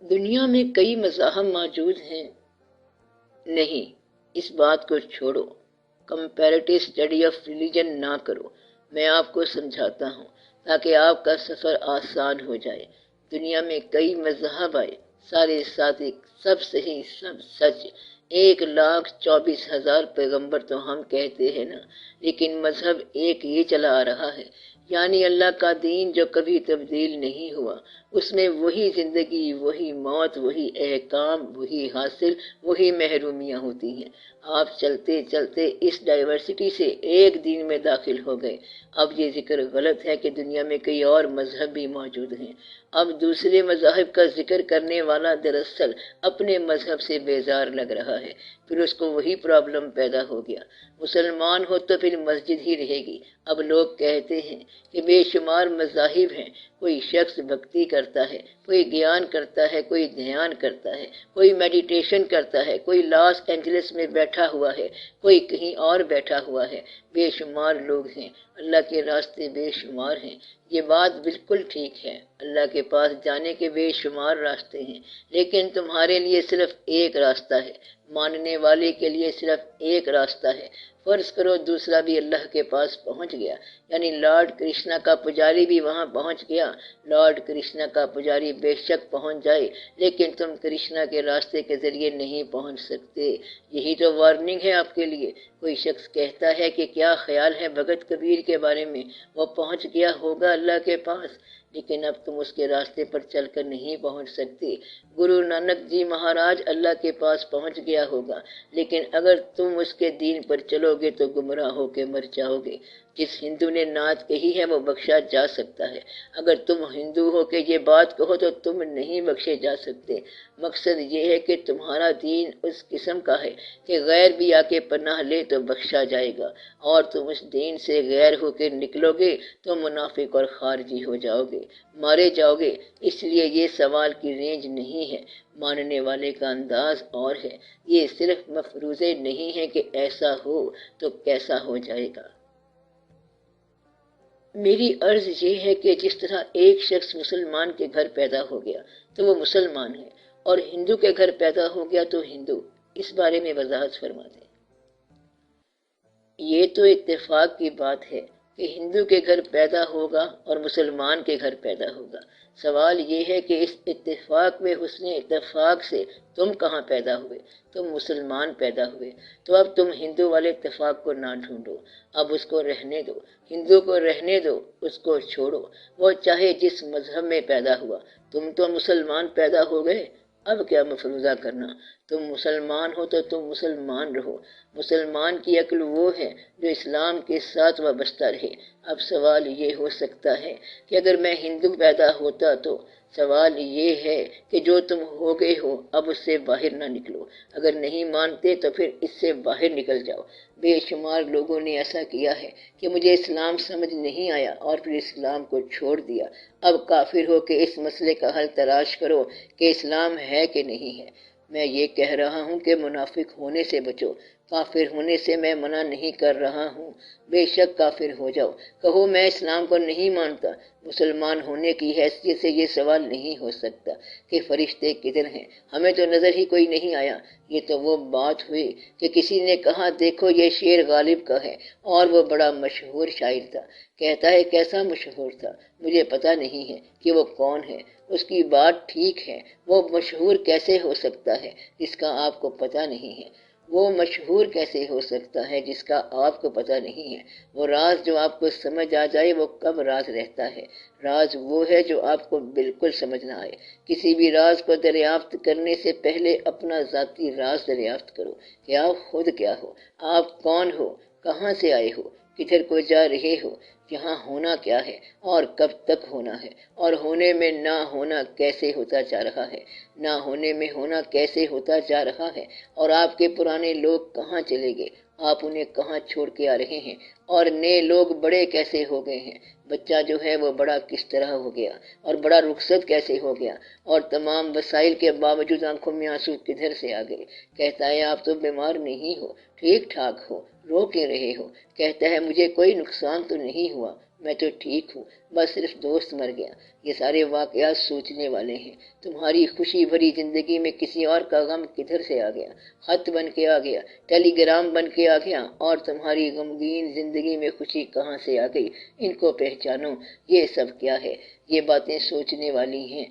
دنیا میں کئی مذاہب موجود ہیں، نہیں، اس بات کو چھوڑو، کمپیریٹو اسٹڈی آف ریلیجن نہ کرو۔ میں آپ کو سمجھاتا ہوں تاکہ آپ کا سفر آسان ہو جائے۔ دنیا میں کئی مذہب آئے، سارے صادق، سب صحیح، سب سچ۔ 1,24,000 پیغمبر تو ہم کہتے ہیں نا، لیکن مذہب ایک ہی چلا آ رہا ہے، یعنی اللہ کا دین جو کبھی تبدیل نہیں ہوا۔ اس میں وہی زندگی، وہی موت، وہی احکام، وہی حاصل، وہی محرومیاں ہوتی ہیں۔ آپ چلتے چلتے اس ڈائیورسٹی سے ایک دین میں داخل ہو گئے۔ اب یہ ذکر غلط ہے کہ دنیا میں کئی اور مذہب بھی موجود ہیں۔ اب دوسرے مذاہب کا ذکر کرنے والا دراصل اپنے مذہب سے بیزار لگ رہا ہے، پھر اس کو وہی پرابلم پیدا ہو گیا۔ مسلمان ہو تو پھر مسجد ہی رہے گی۔ اب لوگ کہتے ہیں کہ بے شمار مذاہب ہیں، کوئی شخص بھکتی کرتا ہے، کوئی گیان کرتا ہے، کوئی دھیان کرتا ہے، کوئی میڈیٹیشن کرتا ہے، کوئی لاس اینجلس میں بیٹھا ہوا ہے، کوئی کہیں اور بیٹھا ہوا ہے۔ بے شمار لوگ ہیں، اللہ کے راستے بے شمار ہیں۔ یہ بات بالکل ٹھیک ہے، اللہ کے پاس جانے کے بے شمار راستے ہیں، لیکن تمہارے لیے صرف ایک راستہ ہے، ماننے والے کے لیے صرف ایک راستہ ہے۔ فرض کرو دوسرا بھی اللہ کے پاس پہنچ گیا، یعنی لارڈ کرشنا کا پجاری بھی وہاں پہنچ گیا۔ لارڈ کرشنا کا پجاری بے شک پہنچ جائے، لیکن تم کرشنا کے راستے کے ذریعے نہیں پہنچ سکتے۔ یہی تو وارننگ ہے آپ کے لیے۔ کوئی شخص کہتا ہے کہ کیا خیال ہے بھگت کبیر کے بارے میں، وہ پہنچ گیا ہوگا اللہ کے پاس، لیکن اب تم اس کے راستے پر چل کر نہیں پہنچ سکتے۔ گرو نانک جی مہاراج اللہ کے پاس پہنچ گیا ہوگا، لیکن اگر تم اس کے دین پر چلو گے تو گمراہ ہو کے مر جاؤ گے۔ جس ہندو نے نعت کہی ہے وہ بخشا جا سکتا ہے، اگر تم ہندو ہو کے یہ بات کہو تو تم نہیں بخشے جا سکتے۔ مقصد یہ ہے کہ تمہارا دین اس قسم کا ہے کہ غیر بھی آ کے پناہ لے تو بخشا جائے گا، اور تم اس دین سے غیر ہو کے نکلو گے تو منافق اور خارجی ہو جاؤ گے، مارے جاؤ گے۔ اس لیے یہ سوال کی رینج نہیں ہے، ماننے والے کا انداز اور ہے۔ یہ صرف مفروضے نہیں ہے کہ ایسا ہو تو کیسا ہو جائے گا۔ میری عرض یہ ہے کہ جس طرح ایک شخص مسلمان کے گھر پیدا ہو گیا تو وہ مسلمان ہے، اور ہندو کے گھر پیدا ہو گیا تو ہندو۔ اس بارے میں وضاحت فرما دیں۔ یہ تو اتفاق کی بات ہے کہ ہندو کے گھر پیدا ہوگا اور مسلمان کے گھر پیدا ہوگا۔ سوال یہ ہے کہ اس اتفاق میں حسن اتفاق سے تم کہاں پیدا ہوئے؟ تم مسلمان پیدا ہوئے، تو اب تم ہندو والے اتفاق کو نہ ڈھونڈو، اب اس کو رہنے دو، ہندو کو رہنے دو، اس کو چھوڑو، وہ چاہے جس مذہب میں پیدا ہوا، تم تو مسلمان پیدا ہو گئے، اب کیا مفروضہ کرنا؟ تم مسلمان ہو تو تم مسلمان رہو۔ مسلمان کی عقل وہ ہے جو اسلام کے ساتھ وابستہ رہے۔ اب سوال یہ ہو سکتا ہے کہ اگر میں ہندو پیدا ہوتا تو سوال یہ ہے کہ جو تم ہو گئے ہو اب اس سے باہر نہ نکلو، اگر نہیں مانتے تو پھر اس سے باہر نکل جاؤ۔ بے شمار لوگوں نے ایسا کیا ہے کہ مجھے اسلام سمجھ نہیں آیا اور پھر اسلام کو چھوڑ دیا۔ اب کافر ہو کے اس مسئلے کا حل تلاش کرو کہ اسلام ہے کہ نہیں ہے۔ میں یہ کہہ رہا ہوں کہ منافق ہونے سے بچو، کافر ہونے سے میں منع نہیں کر رہا ہوں۔ بے شک کافر ہو جاؤ، کہو میں اسلام کو نہیں مانتا۔ مسلمان ہونے کی حیثیت سے یہ سوال نہیں ہو سکتا کہ فرشتے کدھر ہیں، ہمیں تو نظر ہی کوئی نہیں آیا۔ یہ تو وہ بات ہوئی کہ کسی نے کہا دیکھو یہ شعر غالب کا ہے، اور وہ بڑا مشہور شاعر تھا۔ کہتا ہے کیسا مشہور تھا، مجھے پتہ نہیں ہے کہ وہ کون ہے۔ اس کی بات ٹھیک ہے، وہ مشہور کیسے ہو سکتا ہے جس کا آپ کو پتہ نہیں ہے؟ وہ مشہور کیسے ہو سکتا ہے جس کا آپ کو پتہ نہیں ہے؟ وہ راز جو آپ کو سمجھ آ جائے وہ کب راز رہتا ہے؟ راز وہ ہے جو آپ کو بالکل سمجھ نہ آئے۔ کسی بھی راز کو دریافت کرنے سے پہلے اپنا ذاتی راز دریافت کرو کہ آپ خود کیا ہو، آپ کون ہو، کہاں سے آئے ہو، کدھر کو جا رہے ہو، یہاں ہونا کیا ہے اور کب تک ہونا ہے، اور ہونے میں نہ ہونا کیسے ہوتا جا رہا ہے، نہ ہونے میں ہونا کیسے ہوتا جا رہا ہے، اور آپ کے پرانے لوگ کہاں چلے گئے، آپ انہیں کہاں چھوڑ کے آ رہے ہیں، اور نئے لوگ بڑے کیسے ہو گئے ہیں، بچہ جو ہے وہ بڑا کس طرح ہو گیا اور بڑا رخصت کیسے ہو گیا، اور تمام وسائل کے باوجود آنکھوں میں آنسو کدھر سے آ گئے۔ کہتا ہے آپ تو بیمار نہیں ہو، ٹھیک ٹھاک ہو، رو کے رہے ہو۔ کہتا ہے مجھے کوئی نقصان تو نہیں ہوا، میں تو ٹھیک ہوں، بس صرف دوست مر گیا۔ یہ سارے واقعات سوچنے والے ہیں۔ تمہاری خوشی بھری زندگی میں کسی اور کا غم کدھر سے آ گیا، خط بن کے آ گیا، ٹیلی گرام بن کے آ گیا، اور تمہاری غمگین زندگی میں خوشی کہاں سے آ گئی، ان کو پہچانو۔ یہ سب کیا ہے، یہ باتیں سوچنے والی ہیں۔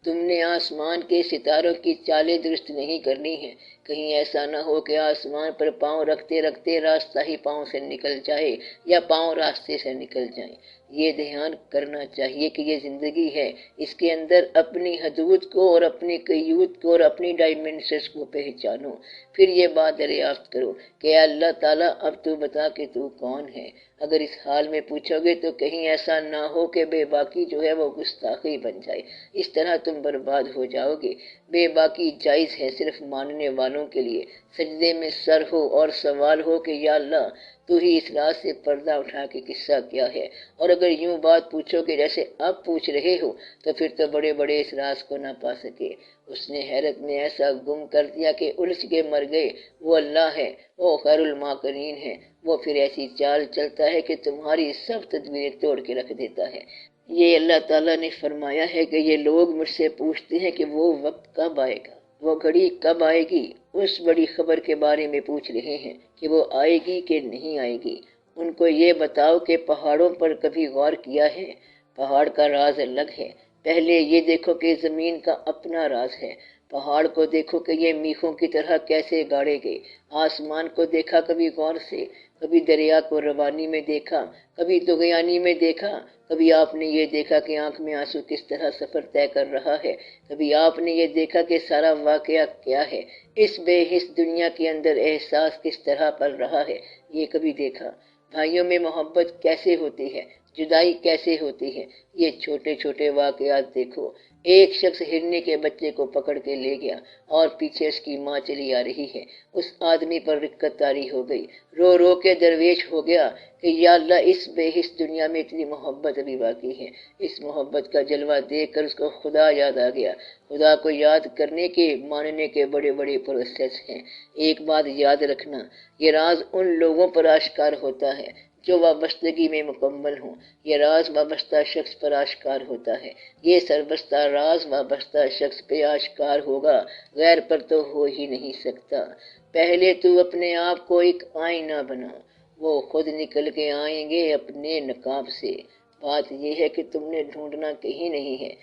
تم نے آسمان کے ستاروں کی چالیں درست نہیں کرنی ہیں، کہیں ایسا نہ ہو کہ آسمان پر پاؤں رکھتے رکھتے راستہ ہی پاؤں سے نکل جائے یا پاؤں راستے سے نکل جائیں۔ یہ دھیان کرنا چاہیے کہ یہ زندگی ہے، اس کے اندر اپنی حدود کو اور اپنی قیود کو اور اپنی ڈائمنشنز کو پہچانو۔ پھر یہ بات دریافت کرو کہ اے اللہ تعالیٰ اب تو بتا کہ تو کون ہے۔ اگر اس حال میں پوچھو گے تو کہیں ایسا نہ ہو کہ بے باکی جو ہے وہ گستاخی بن جائے، اس طرح تم برباد ہو جاؤ گے۔ بے باکی جائز ہے صرف ماننے والوں کے لیے۔ سجدے میں سر ہو اور سوال ہو کہ یا اللہ تو ہی اس راز سے پردہ اٹھا کے قصہ کیا ہے، اور اگر یوں بات پوچھو کہ جیسے اب پوچھ رہے ہو تو پھر تو بڑے بڑے اس راز کو نہ پا سکے۔ اس نے حیرت میں ایسا گم کر دیا کہ الجھ کے مر گئے۔ وہ اللہ ہے، وہ خیر الماکرین ہے، وہ پھر ایسی چال چلتا ہے کہ تمہاری سب تدبیریں توڑ کے رکھ دیتا ہے۔ یہ اللہ تعالیٰ نے فرمایا ہے کہ یہ لوگ مجھ سے پوچھتے ہیں کہ وہ وقت کب آئے گا، وہ گھڑی کب آئے گی، اس بڑی خبر کے بارے میں پوچھ رہے ہیں کہ وہ آئے گی کہ نہیں آئے گی۔ ان کو یہ بتاؤ کہ پہاڑوں پر کبھی غور کیا ہے؟ پہاڑ کا راز الگ ہے۔ پہلے یہ دیکھو کہ زمین کا اپنا راز ہے۔ پہاڑ کو دیکھو کہ یہ میخوں کی طرح کیسے گاڑے گئے۔ آسمان کو دیکھا کبھی غور سے، کبھی دریا کو روانی میں دیکھا، کبھی طغیانی میں دیکھا، کبھی آپ نے یہ دیکھا کہ آنکھ میں آنسو کس طرح سفر طے کر رہا ہے، کبھی آپ نے یہ دیکھا کہ سارا واقعہ کیا ہے، اس بے حس دنیا کے اندر احساس کس طرح پل رہا ہے، یہ کبھی دیکھا؟ بھائیوں میں محبت کیسے ہوتی ہے، جدائی کیسے ہوتی ہے، یہ چھوٹے چھوٹے واقعات دیکھو۔ ایک شخص ہرنی کے بچے کو پکڑ کے لے گیا اور پیچھے اس کی ماں چلی آ رہی ہے۔ اس آدمی پر رقت طاری ہو گئی، رو رو کے درویش ہو گیا کہ یا اللہ اس بے حس دنیا میں اتنی محبت ابھی باقی ہے۔ اس محبت کا جلوہ دیکھ کر اس کو خدا یاد آ گیا۔ خدا کو یاد کرنے کے ماننے کے بڑے بڑے پروسیس ہیں۔ ایک بات یاد رکھنا، یہ راز ان لوگوں پر آشکار ہوتا ہے جو وابستگی میں مکمل ہوں۔ یہ راز وابستہ شخص پر آشکار ہوتا ہے۔ یہ سربستہ راز وابستہ شخص پہ آشکار ہوگا، غیر پر تو ہو ہی نہیں سکتا۔ پہلے تو اپنے آپ کو ایک آئینہ بنا، وہ خود نکل کے آئیں گے اپنے نقاب سے۔ بات یہ ہے کہ تم نے ڈھونڈنا کہیں نہیں ہے،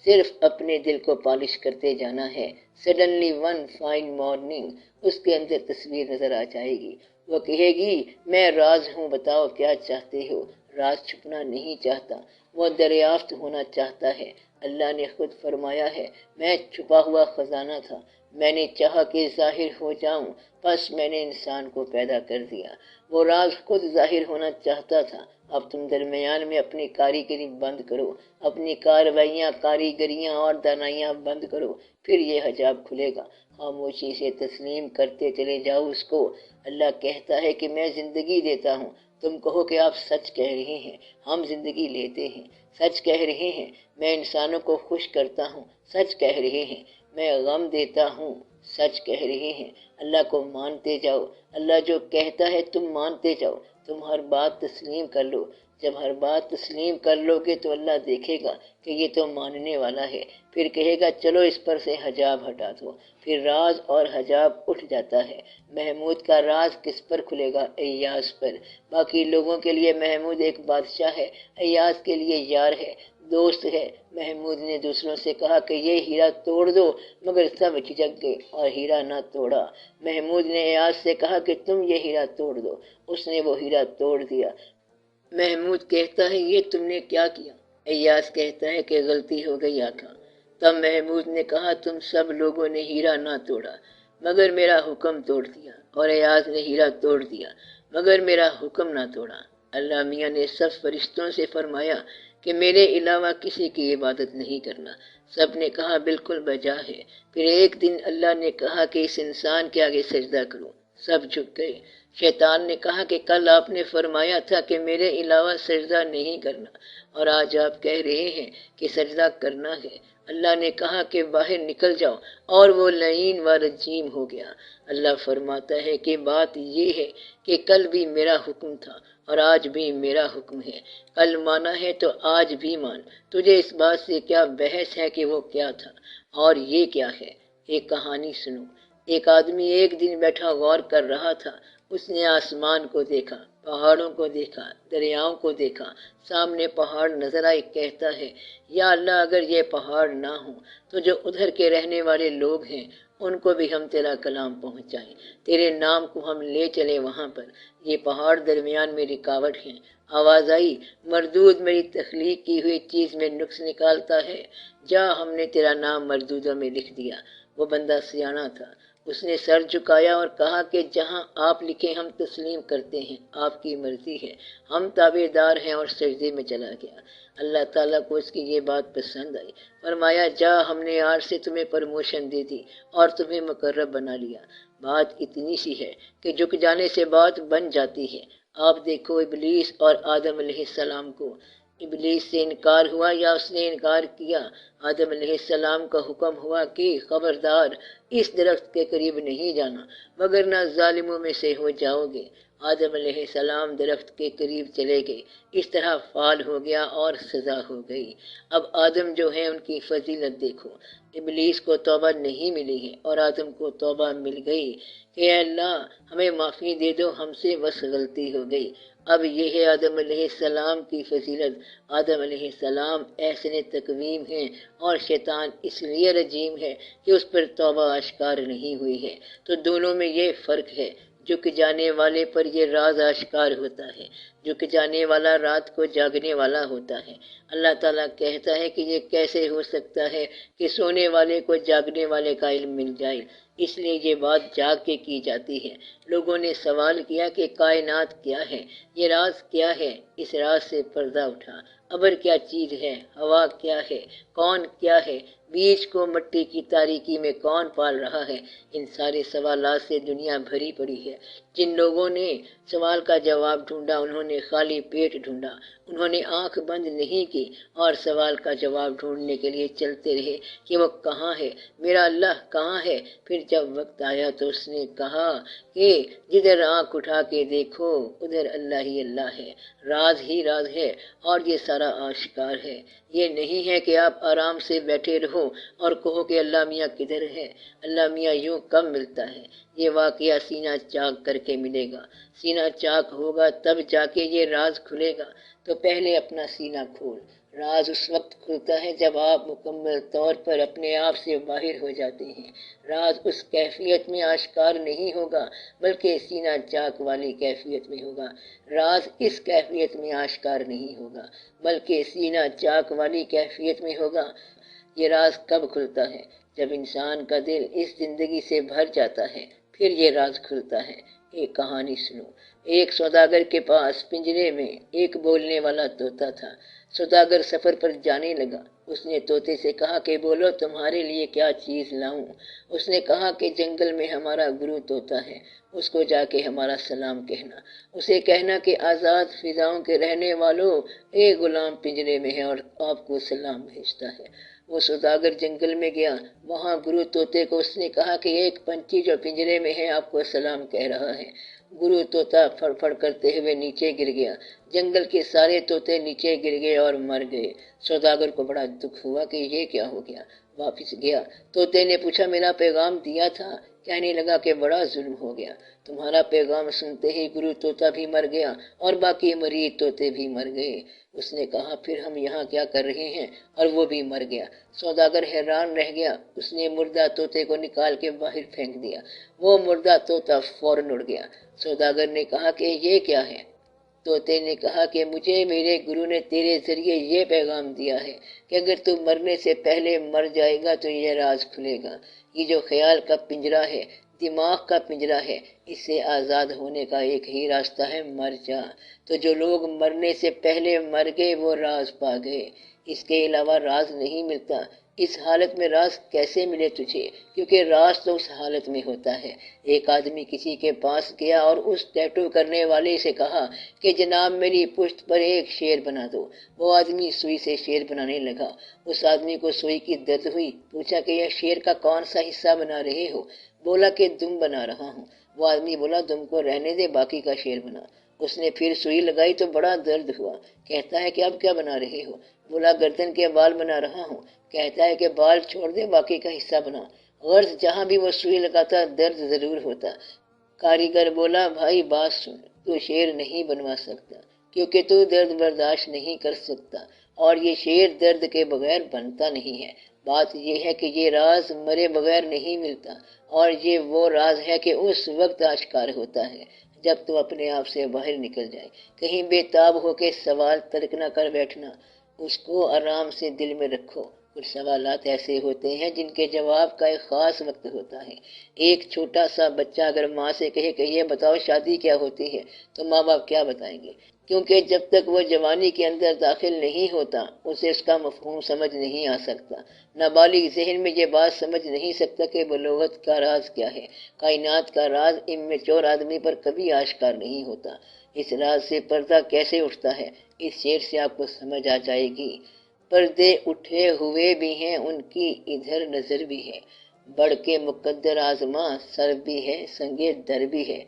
صرف اپنے دل کو پالش کرتے جانا ہے۔ سڈنلی ون فائن مارننگ اس کے اندر تصویر نظر آ جائے گی۔ وہ کہے گی میں راز ہوں، بتاؤ کیا چاہتے ہو۔ راز چھپنا نہیں چاہتا، وہ دریافت ہونا چاہتا ہے۔ اللہ نے خود فرمایا ہے میں چھپا ہوا خزانہ تھا، میں نے چاہا کہ ظاہر ہو جاؤں، بس میں نے انسان کو پیدا کر دیا۔ وہ راز خود ظاہر ہونا چاہتا تھا۔ اب تم درمیان میں اپنی کاریگری بند کرو، اپنی کاروائیاں، کاریگریاں اور دانائیاں بند کرو، پھر یہ حجاب کھلے گا۔ خاموشی سے تسلیم کرتے چلے جاؤ اس کو۔ اللہ کہتا ہے کہ میں زندگی دیتا ہوں، تم کہو کہ آپ سچ کہہ رہے ہیں، ہم زندگی لیتے ہیں۔ سچ کہہ رہے ہیں، میں انسانوں کو خوش کرتا ہوں، سچ کہہ رہے ہیں، میں غم دیتا ہوں، سچ کہہ رہے ہیں۔ اللہ کو مانتے جاؤ، اللہ جو کہتا ہے تم مانتے جاؤ، تم ہر بات تسلیم کر لو۔ جب ہر بات تسلیم کر لو گے تو اللہ دیکھے گا کہ یہ تو ماننے والا ہے، پھر کہے گا چلو اس پر سے حجاب ہٹا دو، پھر راز اور حجاب اٹھ جاتا ہے۔ محمود کا راز کس پر کھلے گا؟ ایاز پر۔ باقی لوگوں کے لیے محمود ایک بادشاہ ہے، ایاز کے لیے یار ہے، دوست ہے۔ محمود نے دوسروں سے کہا کہ یہ ہیرا توڑ دو، مگر سب جھجک گئے اور ہیرا نہ توڑا۔ محمود نے ایاز سے کہا کہ تم یہ ہیرا توڑ دو، اس نے وہ ہیرا توڑ دیا۔ محمود کہتا ہے یہ تم نے کیا کیا؟ ایاز کہتا ہے کہ غلطی ہو گئی آقا۔ تب محمود نے کہا تم سب لوگوں نے ہیرا نہ توڑا مگر میرا حکم توڑ دیا، اور ایاز نے ہیرا توڑ دیا مگر میرا حکم نہ توڑا۔ اللہ میاں نے سب فرشتوں سے فرمایا کہ میرے علاوہ کسی کی عبادت نہیں کرنا۔ سب نے کہا بالکل بجا ہے۔ پھر ایک دن اللہ نے کہا کہ اس انسان کے آگے سجدہ کرو، سب جھک گئے۔ شیطان نے کہا کہ کل آپ نے فرمایا تھا کہ میرے علاوہ سجدہ نہیں کرنا، اور آج آپ کہہ رہے ہیں کہ سجدہ کرنا ہے۔ اللہ نے کہا کہ باہر نکل جاؤ، اور وہ لعین و رجیم ہو گیا۔ اللہ فرماتا ہے کہ بات یہ ہے کہ کل بھی میرا حکم تھا اور آج بھی میرا حکم ہے۔ کل مانا ہے تو آج بھی مان۔ تجھے اس بات سے کیا بحث ہے کہ وہ کیا تھا اور یہ کیا ہے؟ ایک کہانی سنو۔ ایک آدمی ایک دن بیٹھا غور کر رہا تھا۔ اس نے آسمان کو دیکھا، پہاڑوں کو دیکھا، دریاؤں کو دیکھا۔ سامنے پہاڑ نظر آئے، کہتا ہے یا اللہ اگر یہ پہاڑ نہ ہوں تو جو ادھر کے رہنے والے لوگ ہیں ان کو بھی ہم تیرا کلام پہنچائیں، تیرے نام کو ہم لے چلے وہاں پر۔ یہ پہاڑ درمیان میں رکاوٹ ہیں۔ آواز آئی، مردود میری تخلیق کی ہوئی چیز میں نقص نکالتا ہے، جا ہم نے تیرا نام مردودوں میں لکھ دیا۔ وہ بندہ سیاںا تھا، اس نے سر جھکایا اور کہا کہ جہاں آپ لکھیں ہم تسلیم کرتے ہیں، آپ کی مرضی ہے، ہم تابعدار ہیں، اور سجدے میں چلا گیا۔ اللہ تعالیٰ کو اس کی یہ بات پسند آئی، فرمایا جا ہم نے آج سے تمہیں پرموشن دے دی اور تمہیں مقرب بنا لیا۔ بات اتنی سی ہے کہ جھک جانے سے بات بن جاتی ہے۔ آپ دیکھو ابلیس اور آدم علیہ السلام کو، ابلیس سے انکار ہوا یا اس نے انکار کیا؟ آدم علیہ السلام کا حکم ہوا کہ خبردار اس درخت کے قریب نہیں جانا وگرنہ ظالموں میں سے ہو جاؤ گے۔ آدم علیہ السلام درخت کے قریب چلے گئے، اس طرح فعال ہو گیا اور سزا ہو گئی۔ اب آدم جو ہیں ان کی فضیلت دیکھو، ابلیس کو توبہ نہیں ملی ہے اور آدم کو توبہ مل گئی کہ اے اللہ ہمیں معافی دے دو، ہم سے بس غلطی ہو گئی۔ اب یہ ہے آدم علیہ السلام کی فضیلت۔ آدم علیہ السلام احسن تقویم ہیں اور شیطان اس لیے رجیم ہے کہ اس پر توبہ اشکار نہیں ہوئی ہے۔ تو دونوں میں یہ فرق ہے، جھک جانے والے پر یہ راز اشکار ہوتا ہے، جھک جانے والا رات کو جاگنے والا ہوتا ہے۔ اللہ تعالیٰ کہتا ہے کہ یہ کیسے ہو سکتا ہے کہ سونے والے کو جاگنے والے کا علم مل جائے، اس لیے یہ بات جاگ کے کی جاتی ہے۔ لوگوں نے سوال کیا کہ کائنات کیا ہے، یہ راز کیا ہے؟ اس راز سے پردہ اٹھا۔ ابر کیا چیز ہے، ہوا کیا ہے، کون کیا ہے، بیج کو مٹی کی تاریکی میں کون پال رہا ہے؟ ان سارے سوالات سے دنیا بھری پڑی ہے۔ جن لوگوں نے سوال کا جواب ڈھونڈا انہوں نے خالی پیٹ ڈھونڈا، انہوں نے آنکھ بند نہیں کی اور سوال کا جواب ڈھونڈنے کے لیے چلتے رہے کہ وہ کہاں ہے، میرا اللہ کہاں ہے۔ پھر جب وقت آیا تو اس نے کہا کہ جدھر آنکھ اٹھا کے دیکھو ادھر اللہ ہی اللہ ہے، راز ہی راز ہے اور یہ سارا آشکار ہے۔ یہ نہیں ہے کہ آپ آرام سے بیٹھے رہو اور کہو کہ اللہ میاں کدھر ہے۔ اللہ میاں یوں کب ملتا ہے؟ یہ واقعہ سینہ چاک کر کے ملے گا۔ سینہ چاک ہوگا تب جا کے یہ راز کھلے گا۔ تو پہلے اپنا سینہ کھول۔ راز اس وقت کھلتا ہے جب آپ مکمل طور پر اپنے آپ سے باہر ہو جاتے ہیں۔ راز اس کیفیت میں آشکار نہیں ہوگا بلکہ سینہ چاک والی کیفیت میں ہوگا۔ راز اس کیفیت میں آشکار نہیں ہوگا بلکہ سینہ چاک والی کیفیت میں ہوگا۔ یہ راز کب کھلتا ہے؟ جب انسان کا دل اس زندگی سے بھر جاتا ہے، پھر یہ راز کھلتا ہے۔ ایک کہانی سنو۔ ایک سوداگر کے پاس پنجرے میں ایک بولنے والا طوطا تھا۔ سوداگر سفر پر جانے لگا۔ اس نے طوطے سے کہا کہ بولو تمہارے لیے کیا چیز لاؤں؟ اس نے کہا کہ جنگل میں ہمارا گرو طوطا ہے، اس کو جا کے ہمارا سلام کہنا۔ اسے کہنا کہ آزاد فضاؤں کے رہنے والوں، ایک غلام پنجرے میں ہے اور آپ کو سلام بھیجتا ہے۔ وہ سوداگر جنگل میں گیا، وہاں گرو طوطے کو اس نے کہا کہ ایک پنچھی جو پنجرے میں ہے آپ کو سلام کہہ رہا ہے۔ گرو طوطا پھڑ پھڑ کرتے ہوئے نیچے گر گیا۔ جنگل کے سارے طوطے نیچے گر گئے اور مر گئے۔ سوداگر کو بڑا دکھ ہوا کہ یہ کیا ہو گیا۔ واپس گیا، طوطے نے پوچھا میرا پیغام دیا تھا؟ کہنے لگا کہ بڑا ظلم ہو گیا، تمہارا پیغام سنتے ہی گرو طوطا بھی مر گیا اور باقی مرید طوطے بھی مر گئے۔ اس نے کہا پھر ہم یہاں کیا کر رہے ہیں؟ اور وہ بھی مر گیا۔ سوداگر حیران رہ گیا، اس نے مردہ طوطے کو نکال کے باہر پھینک دیا۔ وہ مردہ طوطا فوراً اڑ گیا۔ سوداگر نے کہا کہ یہ کیا ہے؟ طوطے نے کہا کہ مجھے میرے گرو نے تیرے ذریعے یہ پیغام دیا ہے کہ اگر تو مرنے سے پہلے مر جائے گا تو یہ راز کھلے گا۔ یہ جو خیال کا پنجرا ہے، دماغ کا پنجرہ ہے، اس سے آزاد ہونے کا ایک ہی راستہ ہے، مر جا۔ تو جو لوگ مرنے سے پہلے مر گئے وہ راز پا گئے، اس کے علاوہ راز نہیں ملتا۔ اس حالت میں راز کیسے ملے تجھے؟ کیونکہ راز تو اس حالت میں ہوتا ہے۔ ایک آدمی کسی کے پاس گیا اور اس ٹیٹو کرنے والے سے کہا کہ جناب میری پشت پر ایک شیر بنا دو۔ وہ آدمی سوئی سے شیر بنانے لگا۔ اس آدمی کو سوئی کی درد ہوئی، پوچھا کہ یہ شیر کا کون سا حصہ بنا رہے ہو؟ بولا کہ دم بنا رہا ہوں۔ وہ آدمی بولا دم کو رہنے دے، باقی کا شیر بنا۔ اس نے پھر سوئی لگائی تو بڑا درد ہوا۔ کہتا ہے کہ اب کیا بنا رہے ہو؟ بولا گردن کے بال بنا رہا ہوں۔ کہتا ہے کہ بال چھوڑ دے، باقی کا حصہ بنا۔ غرض جہاں بھی وہ سوئی لگاتا درد ضرور ہوتا۔ کاریگر بولا بھائی بات سن، تو شیر نہیں بنوا سکتا کیونکہ تو درد برداشت نہیں کر سکتا، اور یہ شیر درد کے بغیر بنتا نہیں ہے۔ بات یہ ہے کہ یہ راز مرے بغیر نہیں ملتا، اور یہ وہ راز ہے کہ اس وقت آشکار ہوتا ہے جب تو اپنے آپ سے باہر نکل جائے۔ کہیں بے تاب ہو کے سوال ترک نہ کر بیٹھنا، اس کو آرام سے دل میں رکھو۔ کچھ سوالات ایسے ہوتے ہیں جن کے جواب کا ایک خاص وقت ہوتا ہے۔ ایک چھوٹا سا بچہ اگر ماں سے کہے کہ یہ بتاؤ شادی کیا ہوتی ہے، تو ماں باپ کیا بتائیں گے؟ کیونکہ جب تک وہ جوانی کے اندر داخل نہیں ہوتا اسے اس کا مفہوم سمجھ نہیں آ سکتا۔ نابالغ ذہن میں یہ بات سمجھ نہیں سکتا کہ بلوغت کا راز کیا ہے۔ کائنات کا راز امیچور آدمی پر کبھی آشکار نہیں ہوتا۔ اس راز سے پردہ کیسے اٹھتا ہے، اس شعر سے آپ کو سمجھ آ جائے گی۔ پردے اٹھے ہوئے بھی ہیں، ان کی ادھر نظر بھی ہے، بڑھ کے مقدر آزماں سر بھی ہے، سنگے در بھی ہے۔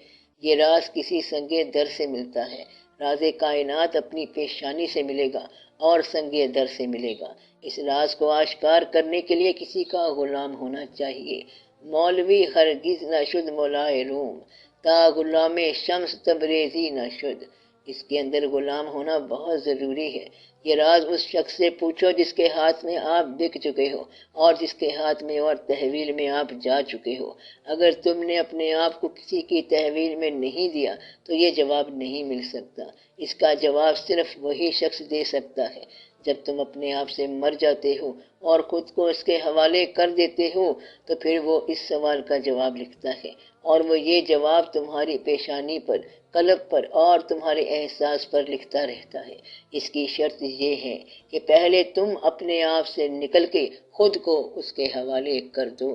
یہ راز کسی سنگے در سے ملتا ہے۔ راز کائنات اپنی پیشانی سے ملے گا اور سنگے در سے ملے گا۔ اس راز کو آشکار کرنے کے لیے کسی کا غلام ہونا چاہیے۔ مولوی ہرگز نہ شد مولائے روم، تا غلام شمس تبریزی نہ شد۔ اس کے اندر غلام ہونا بہت ضروری ہے۔ یہ راز اس شخص سے پوچھو جس کے ہاتھ میں آپ بک چکے ہو اور جس کے ہاتھ میں اور تحویل میں آپ جا چکے ہو۔ اگر تم نے اپنے آپ کو کسی کی تحویل میں نہیں دیا تو یہ جواب نہیں مل سکتا۔ اس کا جواب صرف وہی شخص دے سکتا ہے۔ جب تم اپنے آپ سے مر جاتے ہو اور خود کو اس کے حوالے کر دیتے ہو تو پھر وہ اس سوال کا جواب لکھتا ہے، اور وہ یہ جواب تمہاری پیشانی پر، قلب پر اور تمہارے احساس پر لکھتا رہتا ہے۔ اس کی شرط یہ ہے کہ پہلے تم اپنے آپ سے نکل کے خود کو اس کے حوالے کر دو۔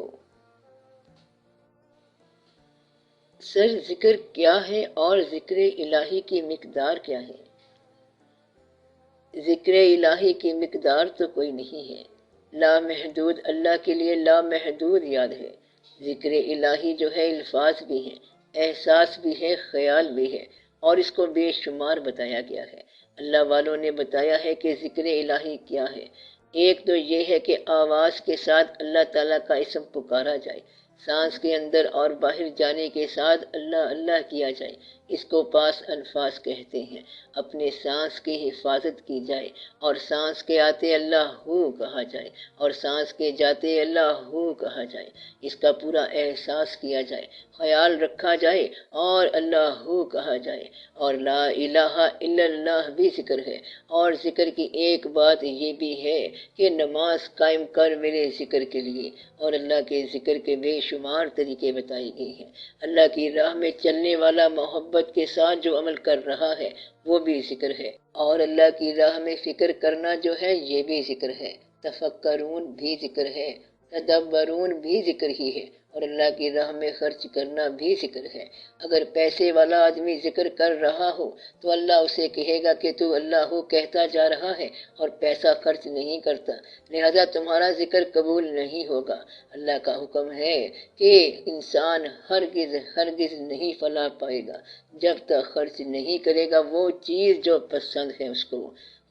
سر ذکر کیا ہے اور ذکر الہی کی مقدار کیا ہے؟ ذکر الہی کی مقدار تو کوئی نہیں ہے۔ لامحدود اللہ کے لیے لامحدود یاد ہے۔ ذکر الہی جو ہے الفاظ بھی ہیں، احساس بھی ہے، خیال بھی ہے، اور اس کو بے شمار بتایا گیا ہے۔ اللہ والوں نے بتایا ہے کہ ذکر الہی کیا ہے۔ ایک تو یہ ہے کہ آواز کے ساتھ اللہ تعالیٰ کا اسم پکارا جائے، سانس کے اندر اور باہر جانے کے ساتھ اللہ اللہ کیا جائے، اس کو پاس الفاظ کہتے ہیں۔ اپنے سانس کی حفاظت کی جائے اور سانس کے آتے اللہ ہو کہا جائے اور سانس کے جاتے اللہ ہو کہا جائے، اس کا پورا احساس کیا جائے، خیال رکھا جائے اور اللہ ہو کہا جائے۔ اور لا الہ الا اللہ بھی ذکر ہے۔ اور ذکر کی ایک بات یہ بھی ہے کہ نماز قائم کر میرے ذکر کے لیے، اور اللہ کے ذکر کے بے شمار طریقے بتائی گئی ہیں۔ اللہ کی راہ میں چلنے والا محبت کے ساتھ جو عمل کر رہا ہے وہ بھی ذکر ہے، اور اللہ کی راہ میں فکر کرنا جو ہے یہ بھی ذکر ہے، تفکرون بھی ذکر ہے، تدبرون بھی ذکر ہی ہے، اور اللہ کی راہ میں خرچ کرنا بھی ذکر ہے۔ اگر پیسے والا آدمی ذکر کر رہا ہو تو اللہ اسے کہے گا کہ تو اللہ ہو کہتا جا رہا ہے اور پیسہ خرچ نہیں کرتا، لہذا تمہارا ذکر قبول نہیں ہوگا۔ اللہ کا حکم ہے کہ انسان ہرگز ہرگز نہیں فلاح پائے گا جب تک خرچ نہیں کرے گا وہ چیز جو پسند ہے اس کو۔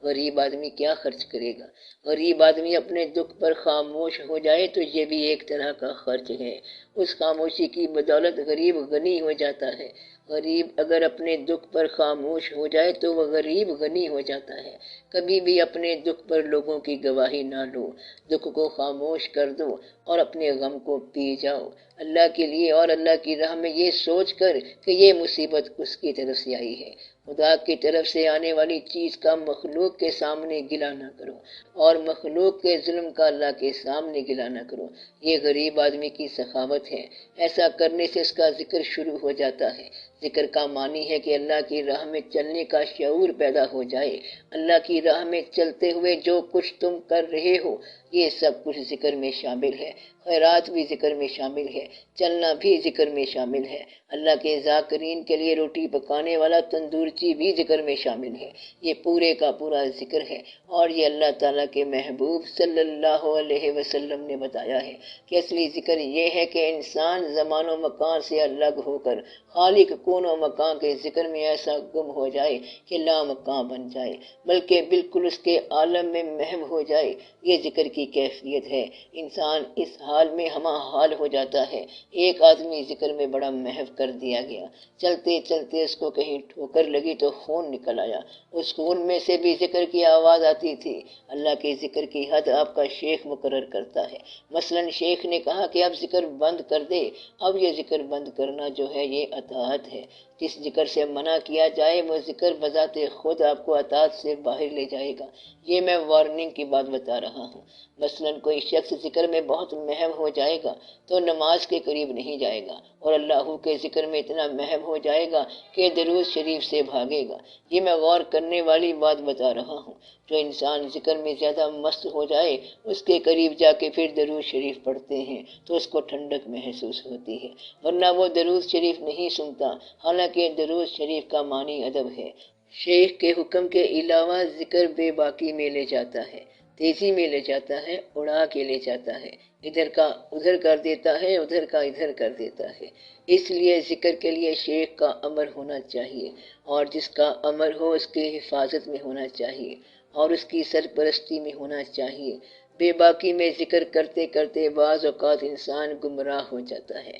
غریب آدمی کیا خرچ کرے گا؟ غریب آدمی اپنے دکھ پر خاموش ہو جائے تو یہ بھی ایک طرح کا خرچ ہے۔ اس خاموشی کی بدولت غریب غنی ہو جاتا ہے۔ غریب اگر اپنے دکھ پر خاموش ہو جائے تو وہ غریب غنی ہو جاتا ہے۔ کبھی بھی اپنے دکھ پر لوگوں کی گواہی نہ لو، دکھ کو خاموش کر دو اور اپنے غم کو پی جاؤ اللہ کے لیے، اور اللہ کی راہ میں یہ سوچ کر کہ یہ مصیبت اس کی طرف سے آئی ہے۔ خدا کی طرف سے آنے والی چیز کا مخلوق کے سامنے گلہ نہ کرو، اور مخلوق کے ظلم کا اللہ کے سامنے گلہ نہ کرو۔ یہ غریب آدمی کی سخاوت عبادت ہے۔ ایسا کرنے سے اس کا ذکر شروع ہو جاتا ہے۔ ذکر کا معنی ہے کہ اللہ کی راہ میں چلنے کا شعور پیدا ہو جائے۔ اللہ کی راہ میں چلتے ہوئے جو کچھ تم کر رہے ہو یہ سب کچھ ذکر میں شامل ہے۔ خیرات بھی ذکر میں شامل ہے، چلنا بھی ذکر میں شامل ہے۔ اللہ کے ذاکرین کے لیے روٹی پکانے والا تندورچی بھی ذکر میں شامل ہے۔ یہ پورے کا پورا ذکر ہے، اور یہ اللہ تعالیٰ کے محبوب صلی اللہ علیہ وسلم نے بتایا ہے کہ اصلی ذکر یہ ہے کہ انسان زمان و مکان سے الگ ہو کر خالق کون و مکان کے ذکر میں ایسا گم ہو جائے کہ لامکان بن جائے، بلکہ بالکل اس کے عالم میں محو ہو جائے۔ یہ ذکر کی کیفیت ہے۔ انسان اس حال میں ہمہ حال ہو جاتا ہے۔ ایک آدمی ذکر میں بڑا محو کر دیا گیا، چلتے چلتے اس کو کہیں ٹھوکر لگی تو خون نکل آیا، اس خون میں سے بھی ذکر کی آواز آتی تھی۔ اللہ کے ذکر کی حد آپ کا شیخ مقرر کرتا ہے۔ مثلا شیخ نے کہا کہ اب ذکر بند کر دے۔ اب یہ ذکر بند کرنا جو ہے یہ اطاعت ہے۔ جس ذکر سے منع کیا جائے وہ ذکر بذات خود آپ کو اطاعت سے باہر لے جائے گا۔ یہ میں وارننگ کی بات بتا رہا ہوں۔ مثلا کوئی شخص ذکر میں بہت محو ہو جائے گا تو نماز کے قریب نہیں جائے گا، اور اللہ کے ذکر میں اتنا محو ہو جائے گا کہ درود شریف سے بھاگے گا۔ یہ میں غور کرنے والی بات بتا رہا ہوں۔ جو انسان ذکر میں زیادہ مست ہو جائے اس کے قریب جا کے پھر درود شریف پڑھتے ہیں تو اس کو ٹھنڈک محسوس ہوتی ہے، ورنہ وہ درود شریف نہیں سنتا۔ حالانکہ درود شریف کا معنی ادب ہے۔ شیخ کے حکم کے علاوہ ذکر بے باکی میں لے جاتا ہے، تیزی میں لے جاتا ہے، اڑا کے لے جاتا ہے، ادھر کا ادھر کر دیتا ہے، ادھر کا ادھر کر دیتا ہے۔ اس لیے ذکر کے لیے شیخ کا امر ہونا چاہیے، اور جس کا امر ہو اس کی حفاظت میں ہونا چاہیے اور اس کی سرپرستی میں ہونا چاہیے۔ بے باکی میں ذکر کرتے کرتے بعض اوقات انسان گمراہ ہو جاتا ہے۔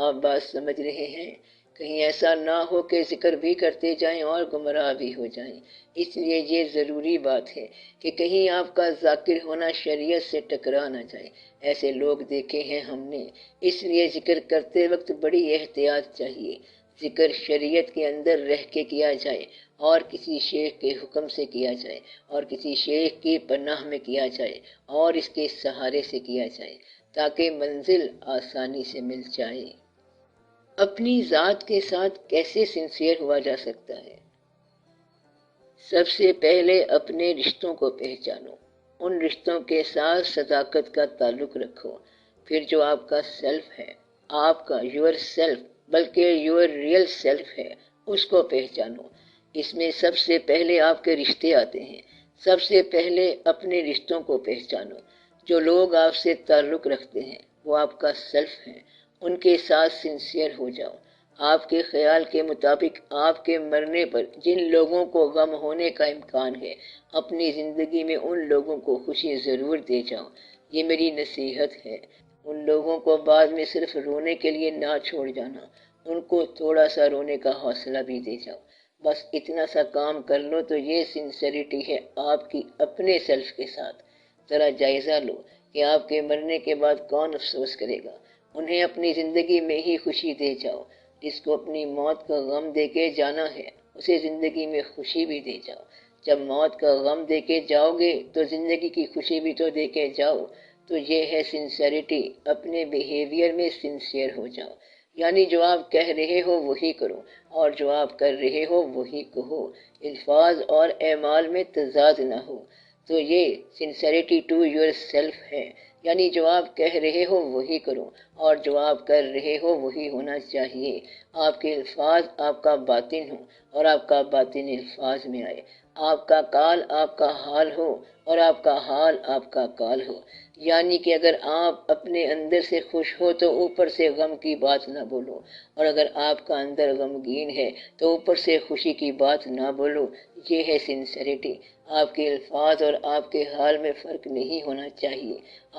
آپ بات سمجھ رہے ہیں؟ کہیں ایسا نہ ہو کہ ذکر بھی کرتے جائیں اور گمراہ بھی ہو جائیں۔ اس لیے یہ ضروری بات ہے کہ کہیں آپ کا ذاکر ہونا شریعت سے ٹکرا نہ جائے۔ ایسے لوگ دیکھے ہیں ہم نے۔ اس لیے ذکر کرتے وقت بڑی احتیاط چاہیے۔ ذکر شریعت کے اندر رہ کے کیا جائے، اور کسی شیخ کے حکم سے کیا جائے، اور کسی شیخ کی پناہ میں کیا جائے، اور اس کے سہارے سے کیا جائے، تاکہ منزل آسانی سے مل جائے۔ اپنی ذات کے ساتھ کیسے سنسیئر ہوا جا سکتا ہے؟ سب سے پہلے اپنے رشتوں کو پہچانو، ان رشتوں کے ساتھ صداقت کا تعلق رکھو۔ پھر جو آپ کا سیلف ہے، آپ کا یور سیلف، بلکہ یور ریئل سیلف ہے، اس کو پہچانو۔ اس میں سب سے پہلے آپ کے رشتے آتے ہیں۔ سب سے پہلے اپنے رشتوں کو پہچانو۔ جو لوگ آپ سے تعلق رکھتے ہیں وہ آپ کا سیلف ہے، ان کے ساتھ سنسیئر ہو جاؤ۔ آپ کے خیال کے مطابق آپ کے مرنے پر جن لوگوں کو غم ہونے کا امکان ہے، اپنی زندگی میں ان لوگوں کو خوشی ضرور دے جاؤ۔ یہ میری نصیحت ہے۔ ان لوگوں کو بعد میں صرف رونے کے لیے نہ چھوڑ جانا، ان کو تھوڑا سا رونے کا حوصلہ بھی دے جاؤ۔ بس اتنا سا کام کر لو تو یہ سنسیریٹی ہے آپ کی اپنے سیلف کے ساتھ۔ ذرا جائزہ لو کہ آپ کے مرنے کے بعد کون افسوس کرے گا۔ انہیں اپنی زندگی میں ہی خوشی دے جاؤ۔ جس کو اپنی موت کا غم دے کے جانا ہے اسے زندگی میں خوشی بھی دے جاؤ۔ جب موت کا غم دے کے جاؤ گے تو زندگی کی خوشی بھی تو دے کے جاؤ۔ تو یہ ہے سنسیریٹی۔ اپنے بیہیویئر میں سنسیئر ہو جاؤ، یعنی جو آپ کہہ رہے ہو وہی کرو، اور جو آپ کر رہے ہو وہی کہو۔ الفاظ اور اعمال میں تضاد نہ ہو۔ تو یہ سنسیریٹی ٹو یور سیلف ہے، یعنی جو آپ کہہ رہے ہو وہی کرو، اور جو آپ کر رہے ہو وہی ہونا چاہیے۔ آپ کے الفاظ آپ کا باطن ہو اور آپ کا باطن الفاظ میں آئے۔ آپ کا قال آپ کا حال ہو اور آپ کا حال آپ کا قال ہو۔ یعنی کہ اگر آپ اپنے اندر سے خوش ہو تو اوپر سے غم کی بات نہ بولو، اور اگر آپ کا اندر غمگین ہے تو اوپر سے خوشی کی بات نہ بولو۔ یہ ہے سنسیریٹی۔ آپ کے الفاظ اور آپ کے حال میں فرق نہیں ہونا چاہیے۔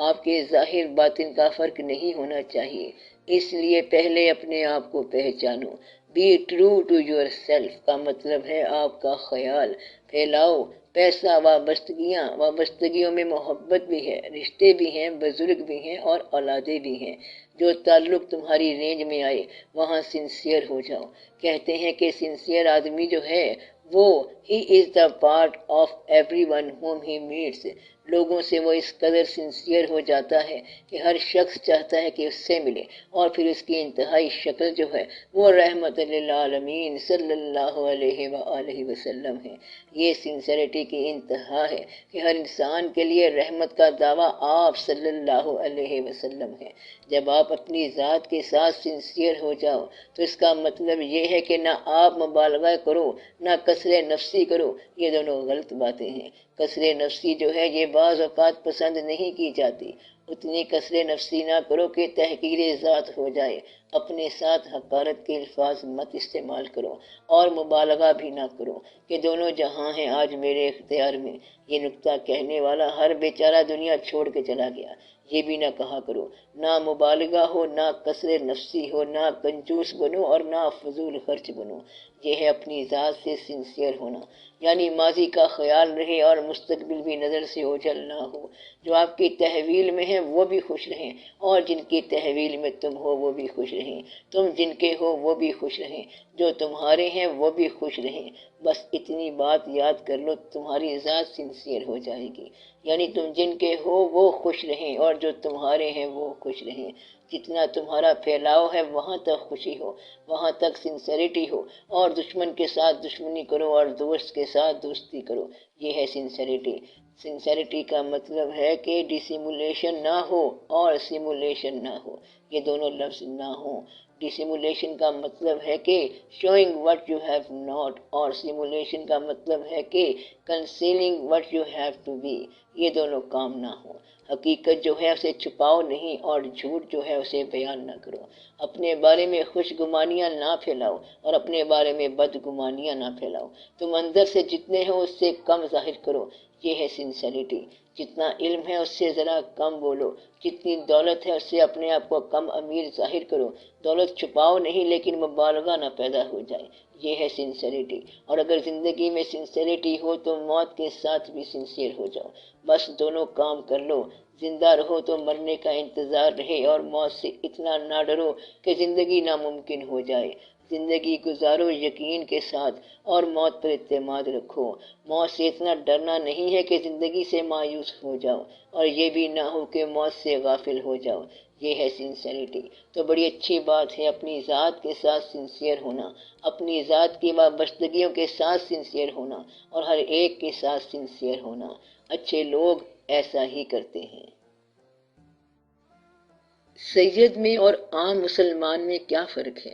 آپ کے ظاہر باطن کا فرق نہیں ہونا چاہیے۔ اس لیے پہلے اپنے آپ کو پہچانو۔ Be true to yourself کا مطلب ہے آپ کا خیال پھیلاؤ۔ پیسہ، وابستگیوں میں محبت بھی ہے، رشتے بھی ہیں، بزرگ بھی ہیں اور اولادیں بھی ہیں۔ جو تعلق تمہاری رینج میں آئے وہاں سنسیئر ہو جاؤ۔ کہتے ہیں کہ سنسیئر آدمی جو ہے وہ he is the part of everyone whom he meets لوگوں سے وہ اس قدر سنسیئر ہو جاتا ہے کہ ہر شخص چاہتا ہے کہ اس سے ملے، اور پھر اس کی انتہائی شکل جو ہے وہ رحمت للعالمین صلی اللہ علیہ وآلہ وسلم ہے۔ یہ سنسیئرٹی کی انتہا ہے کہ ہر انسان کے لیے رحمت کا دعویٰ آپ صلی اللہ علیہ وسلم ہے۔ جب آپ اپنی ذات کے ساتھ سنسیئر ہو جاؤ تو اس کا مطلب یہ ہے کہ نہ آپ مبالغہ کرو نہ کسر نفسی کرو، یہ دونوں غلط باتیں ہیں۔ کسر نفسی جو ہے یہ بعض اوقات پسند نہیں کی جاتی، اتنی کسر نفسی نہ کرو کہ تحقیر ذات ہو جائے۔ اپنے ساتھ حقارت کے الفاظ مت استعمال کرو اور مبالغہ بھی نہ کرو کہ دونوں جہاں ہیں آج میرے اختیار میں۔ یہ نکتہ کہنے والا ہر بیچارہ دنیا چھوڑ کے چلا گیا۔ یہ بھی نہ کہا کرو، نہ مبالغہ ہو، نہ کسر نفسی ہو، نہ کنجوس بنو اور نہ فضول خرچ بنو۔ یہ ہے اپنی ذات سے سنسیئر ہونا، یعنی ماضی کا خیال رہے اور مستقبل بھی نظر سے اوجھل نہ ہو۔ جو آپ کی تحویل میں ہیں وہ بھی خوش رہیں اور جن کی تحویل میں تم ہو وہ بھی خوش رہیں۔ تم جن کے ہو وہ بھی خوش رہیں، جو تمہارے ہیں وہ بھی خوش رہیں۔ بس اتنی بات یاد کر لو، تمہاری ذات سنسیئر ہو جائے گی، یعنی تم جن کے ہو وہ خوش رہیں اور جو تمہارے ہیں وہ خوش رہیں۔ جتنا تمہارا پھیلاؤ ہے وہاں تک خوشی ہو، وہاں تک سنسیئرٹی ہو، اور دشمن کے ساتھ دشمنی کرو اور دوست کے ساتھ دوستی کرو۔ یہ ہے سنسیئرٹی۔ سنسیئرٹی کا مطلب ہے کہ ڈسیمولیشن نہ ہو اور سیمولیشن نہ ہو، یہ دونوں لفظ نہ ہوں۔ ڈسیمولیشن کا مطلب ہے کہ showing what you have not, اور سیمولیشن کا مطلب ہے کہ concealing what you have to be, یہ دونوں کام نہ ہوں۔ حقیقت جو ہے اسے چھپاؤ نہیں اور جھوٹ جو ہے اسے بیان نہ کرو۔ اپنے بارے میں خوش گمانیاں نہ پھیلاؤ اور اپنے بارے میں بد گمانیاں نہ پھیلاؤ۔ تم اندر سے جتنے ہو اس سے کم ظاہر کرو، یہ ہے سنسیئرٹی۔ جتنا علم ہے اس سے ذرا کم بولو، جتنی دولت ہے اس سے اپنے آپ کو کم امیر ظاہر کرو۔ دولت چھپاؤ نہیں لیکن مبالغہ نہ پیدا ہو جائے، یہ ہے سنسیئرٹی۔ اور اگر زندگی میں سنسیئرٹی ہو تو موت کے ساتھ بھی سنسیئر ہو جاؤ، بس دونوں کام کر لو۔ زندہ رہو تو مرنے کا انتظار رہے اور موت سے اتنا نہ ڈرو کہ زندگی ناممکن ہو جائے۔ زندگی گزارو یقین کے ساتھ اور موت پر اعتماد رکھو۔ موت سے اتنا ڈرنا نہیں ہے کہ زندگی سے مایوس ہو جاؤ، اور یہ بھی نہ ہو کہ موت سے غافل ہو جاؤ، یہ ہے سنسیئرٹی۔ تو بڑی اچھی بات ہے اپنی ذات کے ساتھ سنسیئر ہونا، اپنی ذات کی وابستگیوں کے ساتھ سنسیئر ہونا اور ہر ایک کے ساتھ سنسیئر ہونا۔ اچھے لوگ ایسا ہی کرتے ہیں۔ سید میں اور عام مسلمان میں کیا فرق ہے؟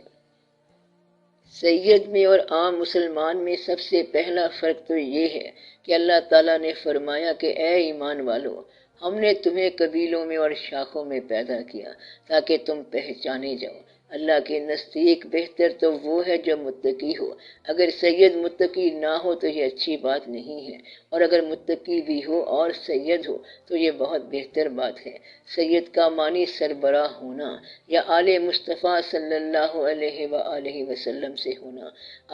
سید میں اور عام مسلمان میں سب سے پہلا فرق تو یہ ہے کہ اللہ تعالیٰ نے فرمایا کہ اے ایمان والو، ہم نے تمہیں قبیلوں میں اور شاخوں میں پیدا کیا تاکہ تم پہچانے جاؤ۔ اللہ کے نزدیک بہتر تو وہ ہے جو متقی ہو۔ اگر سید متقی نہ ہو تو یہ اچھی بات نہیں ہے، اور اگر متقی بھی ہو اور سید ہو تو یہ بہت بہتر بات ہے۔ سید کا معنی سربراہ ہونا یا آل مصطفیٰ صلی اللہ علیہ وآلہ وسلم سے ہونا۔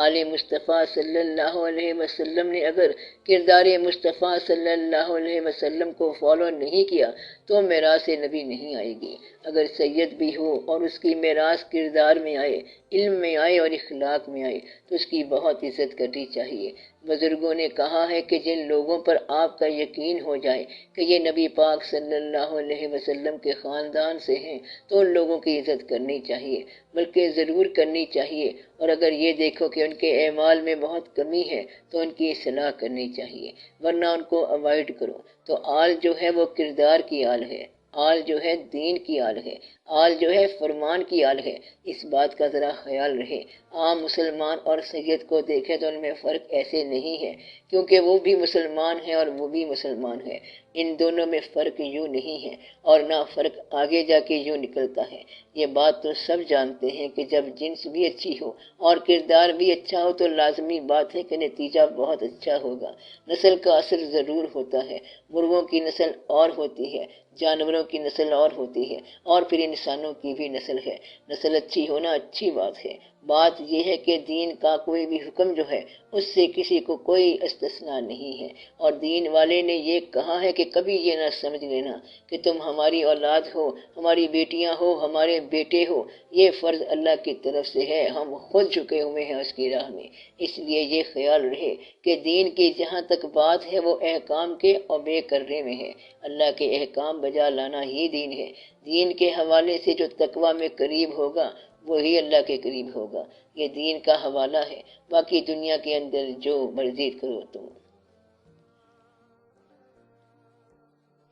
آل مصطفیٰ صلی اللہ علیہ وسلم نے اگر کردار مصطفیٰ صلی اللہ علیہ وسلم کو فالو نہیں کیا تو میراث نبی نہیں آئے گی۔ اگر سید بھی ہو اور اس کی میراث کردار میں آئے، علم میں آئے اور اخلاق میں آئے تو اس کی بہت عزت کرنی چاہیے۔ بزرگوں نے کہا ہے کہ جن لوگوں پر آپ کا یقین ہو جائے کہ یہ نبی پاک صلی اللہ علیہ وسلم کے خاندان سے ہیں تو ان لوگوں کی عزت کرنی چاہیے، بلکہ ضرور کرنی چاہیے، اور اگر یہ دیکھو کہ ان کے اعمال میں بہت کمی ہے تو ان کی اصلاح کرنی چاہیے، ورنہ ان کو اوائڈ کرو۔ تو آل جو ہے وہ کردار کی آل ہے، آل جو ہے دین کی آل ہے، آل جو ہے فرمان کی آل ہے۔ اس بات کا ذرا خیال رہے۔ عام مسلمان اور سید کو دیکھیں تو ان میں فرق ایسے نہیں ہے، کیونکہ وہ بھی مسلمان ہیں اور وہ بھی مسلمان ہے۔ ان دونوں میں فرق یوں نہیں ہے، اور نہ فرق آگے جا کے یوں نکلتا ہے۔ یہ بات تو سب جانتے ہیں کہ جب جنس بھی اچھی ہو اور کردار بھی اچھا ہو تو لازمی بات ہے کہ نتیجہ بہت اچھا ہوگا۔ نسل کا اثر ضرور ہوتا ہے۔ مرغوں کی نسل اور ہوتی ہے، جانوروں کی نسل اور ہوتی ہے، اور پھر انسانوں کی بھی نسل ہے۔ نسل اچھی ہونا اچھی بات ہے، بات یہ ہے کہ دین کا کوئی بھی حکم جو ہے اس سے کسی کو کوئی استثناء نہیں ہے، اور دین والے نے یہ کہا ہے کہ کبھی یہ نہ سمجھ لینا کہ تم ہماری اولاد ہو، ہماری بیٹیاں ہو، ہمارے بیٹے ہو، یہ فرض اللہ کی طرف سے ہے، ہم خود جھکے ہوئے ہیں اس کی راہ میں۔ اس لیے یہ خیال رہے کہ دین کی جہاں تک بات ہے وہ احکام کے اوبے کرنے میں ہے، اللہ کے احکام بجا لانا ہی دین ہے۔ دین کے حوالے سے جو تقوی میں قریب ہوگا وہی اللہ کے قریب ہوگا، یہ دین کا حوالہ ہے، باقی دنیا کے اندر جو مرضی کرو تم۔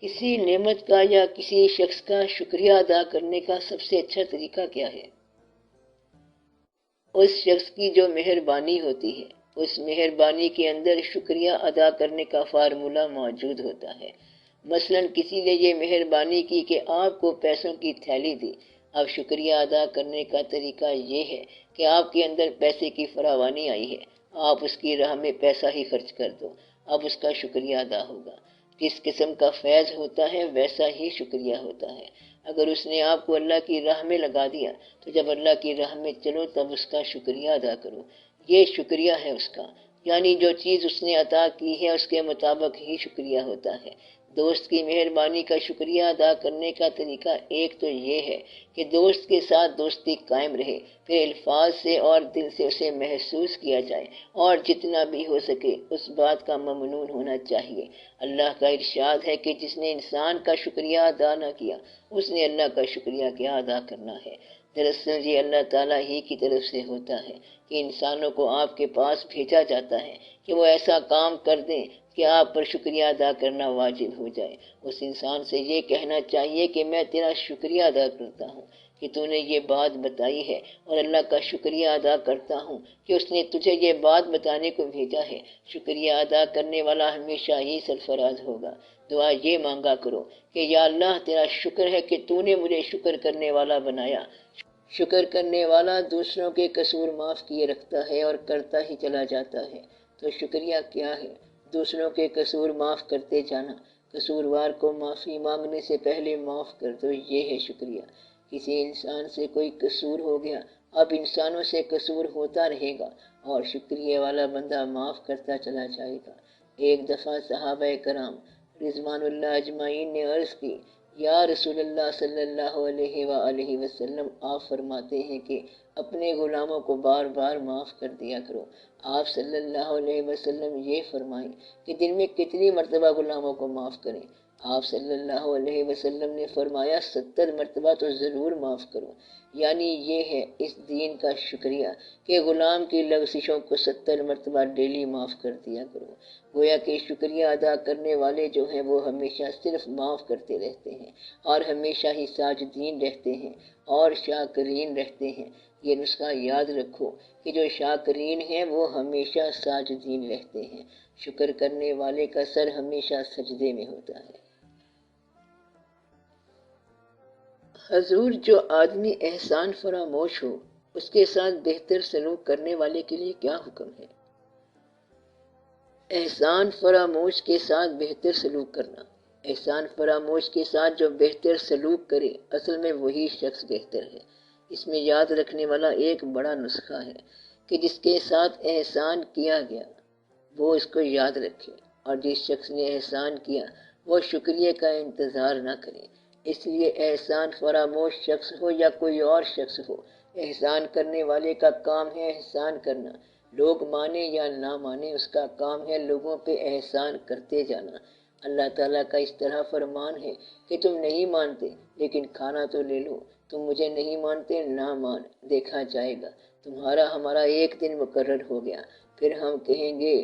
کسی نعمت کا یا کسی شخص کا شکریہ ادا کرنے کا سب سے اچھا طریقہ کیا ہے؟ اس شخص کی جو مہربانی ہوتی ہے، اس مہربانی کے اندر شکریہ ادا کرنے کا فارمولہ موجود ہوتا ہے۔ مثلا کسی نے یہ مہربانی کی کہ آپ کو پیسوں کی تھیلی دی، اب شکریہ ادا کرنے کا طریقہ یہ ہے کہ آپ کے اندر پیسے کی فراوانی آئی ہے، آپ اس کی راہ میں پیسہ ہی خرچ کر دو، اب اس کا شکریہ ادا ہوگا۔ جس قسم کا فیض ہوتا ہے ویسا ہی شکریہ ہوتا ہے۔ اگر اس نے آپ کو اللہ کی راہ میں لگا دیا تو جب اللہ کی راہ میں چلو تب اس کا شکریہ ادا کرو، یہ شکریہ ہے اس کا، یعنی جو چیز اس نے عطا کی ہے اس کے مطابق ہی شکریہ ہوتا ہے۔ دوست کی مہربانی کا شکریہ ادا کرنے کا طریقہ ایک تو یہ ہے کہ دوست کے ساتھ دوستی قائم رہے، پھر الفاظ سے اور دل سے اسے محسوس کیا جائے، اور جتنا بھی ہو سکے اس بات کا ممنون ہونا چاہیے۔ اللہ کا ارشاد ہے کہ جس نے انسان کا شکریہ ادا نہ کیا اس نے اللہ کا شکریہ کیا ادا کرنا ہے۔ دراصل یہ اللہ تعالیٰ ہی کی طرف سے ہوتا ہے کہ انسانوں کو آپ کے پاس بھیجا جاتا ہے کہ وہ ایسا کام کر دیں کہ آپ پر شکریہ ادا کرنا واجب ہو جائے۔ اس انسان سے یہ کہنا چاہیے کہ میں تیرا شکریہ ادا کرتا ہوں کہ تو نے یہ بات بتائی ہے، اور اللہ کا شکریہ ادا کرتا ہوں کہ اس نے تجھے یہ بات بتانے کو بھیجا ہے۔ شکریہ ادا کرنے والا ہمیشہ ہی سرفراز ہوگا۔ دعا یہ مانگا کرو کہ یا اللہ تیرا شکر ہے کہ تو نے مجھے شکر کرنے والا بنایا۔ شکر کرنے والا دوسروں کے قصور معاف کیے رکھتا ہے اور کرتا ہی چلا جاتا ہے۔ تو شکریہ کیا ہے؟ دوسروں کے قصور معاف کرتے جانا، قصوروار کو معافی مانگنے سے پہلے معاف کر دو، یہ ہے شکریہ۔ کسی انسان سے کوئی قصور ہو گیا، اب انسانوں سے قصور ہوتا رہے گا اور شکریہ والا بندہ معاف کرتا چلا جائے گا۔ ایک دفعہ صحابہ کرام رضوان اللہ اجمعین نے عرض کی، یا رسول اللہ صلی اللہ علیہ وآلہ وسلم، آپ فرماتے ہیں کہ اپنے غلاموں کو بار بار معاف کر دیا کرو۔ آپ صلی اللہ علیہ وسلم یہ فرمائیں کہ دن میں کتنی مرتبہ غلاموں کو معاف کریں؟ آپ صلی اللہ علیہ وسلم نے فرمایا 70 مرتبہ تو ضرور معاف کرو۔ یعنی یہ ہے اس دین کا شکریہ کہ غلام کی لغزشوں کو 70 مرتبہ ڈیلی معاف کر دیا کرو۔ گویا کہ شکریہ ادا کرنے والے جو ہیں وہ ہمیشہ صرف معاف کرتے رہتے ہیں اور ہمیشہ ہی ساجدین رہتے ہیں اور شاکرین رہتے ہیں۔ یہ نسخہ یاد رکھو کہ جو شاکرین ہیں وہ ہمیشہ ساجدین رہتے ہیں، شکر کرنے والے کا سر ہمیشہ سجدے میں ہوتا ہے۔ حضور، جو آدمی احسان فراموش ہو اس کے ساتھ بہتر سلوک کرنے والے کے لیے کیا حکم ہے؟ احسان فراموش کے ساتھ بہتر سلوک کرنا، احسان فراموش کے ساتھ جو بہتر سلوک کرے اصل میں وہی شخص بہتر ہے۔ اس میں یاد رکھنے والا ایک بڑا نسخہ ہے کہ جس کے ساتھ احسان کیا گیا وہ اس کو یاد رکھے، اور جس شخص نے احسان کیا وہ شکریہ کا انتظار نہ کرے۔ اس لیے احسان فراموش شخص ہو یا کوئی اور شخص ہو، احسان کرنے والے کا کام ہے احسان کرنا، لوگ مانے یا نہ مانے اس کا کام ہے لوگوں پہ احسان کرتے جانا۔ اللہ تعالیٰ کا اس طرح فرمان ہے کہ تم نہیں مانتے لیکن کھانا تو لے لو، تم مجھے نہیں مانتے نہ مان، دیکھا جائے گا، تمہارا ہمارا ایک دن مقرر ہو گیا، پھر ہم کہیں گے